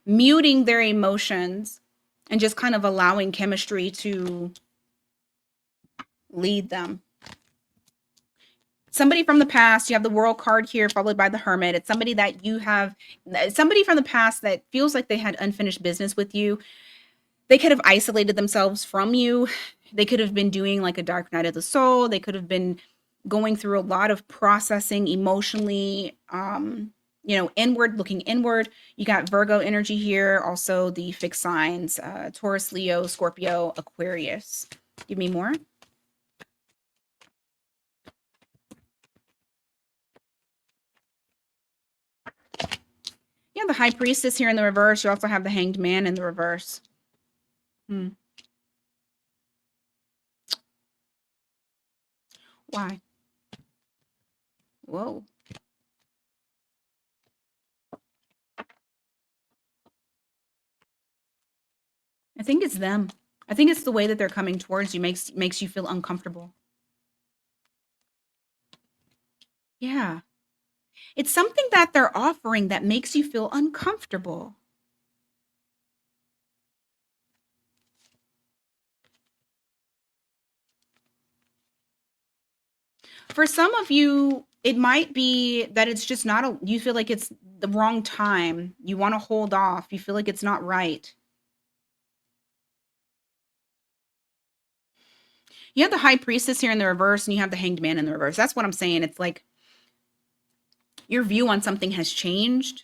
muting their emotions and just kind of allowing chemistry to lead them. Somebody from the past, you have the World card here, followed by the Hermit. It's somebody that you have, somebody from the past that feels like they had unfinished business with you. They could have isolated themselves from you. They could have been doing like a dark night of the soul. They could have been going through a lot of processing emotionally, inward, looking inward. You got Virgo energy here. Also the fixed signs, Taurus, Leo, Scorpio, Aquarius. Give me more. Yeah, the High Priestess here in the reverse. You also have the Hanged Man in the reverse. Why? Whoa. I think it's them. I think it's the way that they're coming towards you makes you feel uncomfortable. Yeah. It's something that they're offering that makes you feel uncomfortable. For some of you, it might be that it's just you feel like it's the wrong time. You want to hold off. You feel like it's not right. You have the High Priestess here in the reverse and you have the Hanged Man in the reverse. That's what I'm saying. It's like your view on something has changed.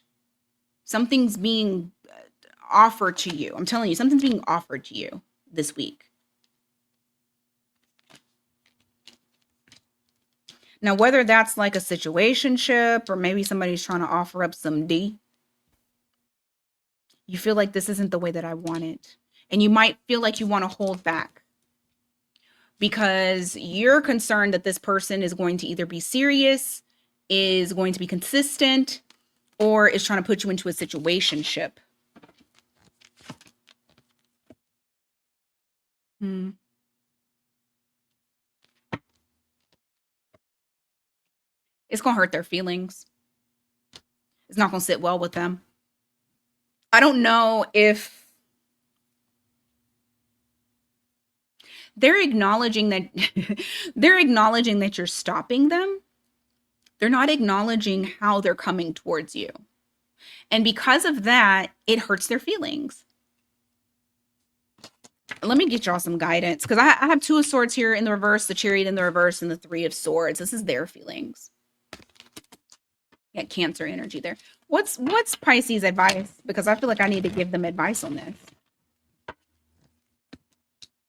Something's being offered to you. I'm telling you, something's being offered to you this week. Now, whether that's like a situationship or maybe somebody's trying to offer up some D, you feel like this isn't the way that I want it. And you might feel like you want to hold back because you're concerned that this person is going to either be serious, is going to be consistent, or is trying to put you into a situationship. It's going to hurt their feelings. It's not going to sit well with them. I don't know if they're acknowledging that you're stopping them. They're not acknowledging how they're coming towards you. And because of that, it hurts their feelings. Let me get y'all some guidance because I have 2 of Swords here in the reverse, the Chariot in the reverse, and the 3 of Swords. This is their feelings. Yeah, Cancer energy there. What's Pisces advice? Because I feel like I need to give them advice on this.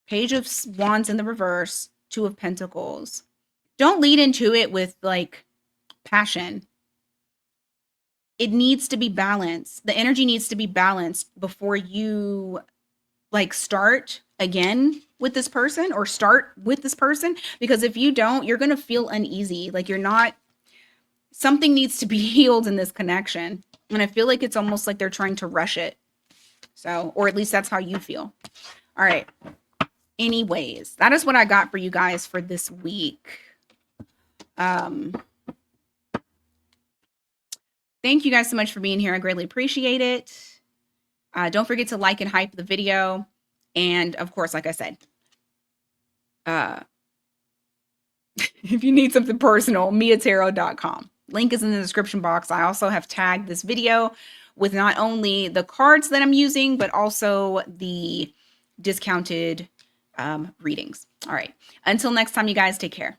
Page of Wands in the reverse, 2 of Pentacles. Don't lead into it with like passion. It needs to be balanced. The energy needs to be balanced before you like start again with this person or start with this person, because if you don't, you're going to feel uneasy. Like you're not, something needs to be healed in this connection. And I feel like it's almost like they're trying to rush it. So, or at least that's how you feel. All right. Anyways, that is what I got for you guys for this week. Thank you guys so much for being here. I greatly appreciate it. Don't forget to like and hype the video. And of course, like I said, if you need something personal, miatarot.com. Link is in the description box. I also have tagged this video with not only the cards that I'm using, but also the discounted readings. All right. Until next time, you guys take care.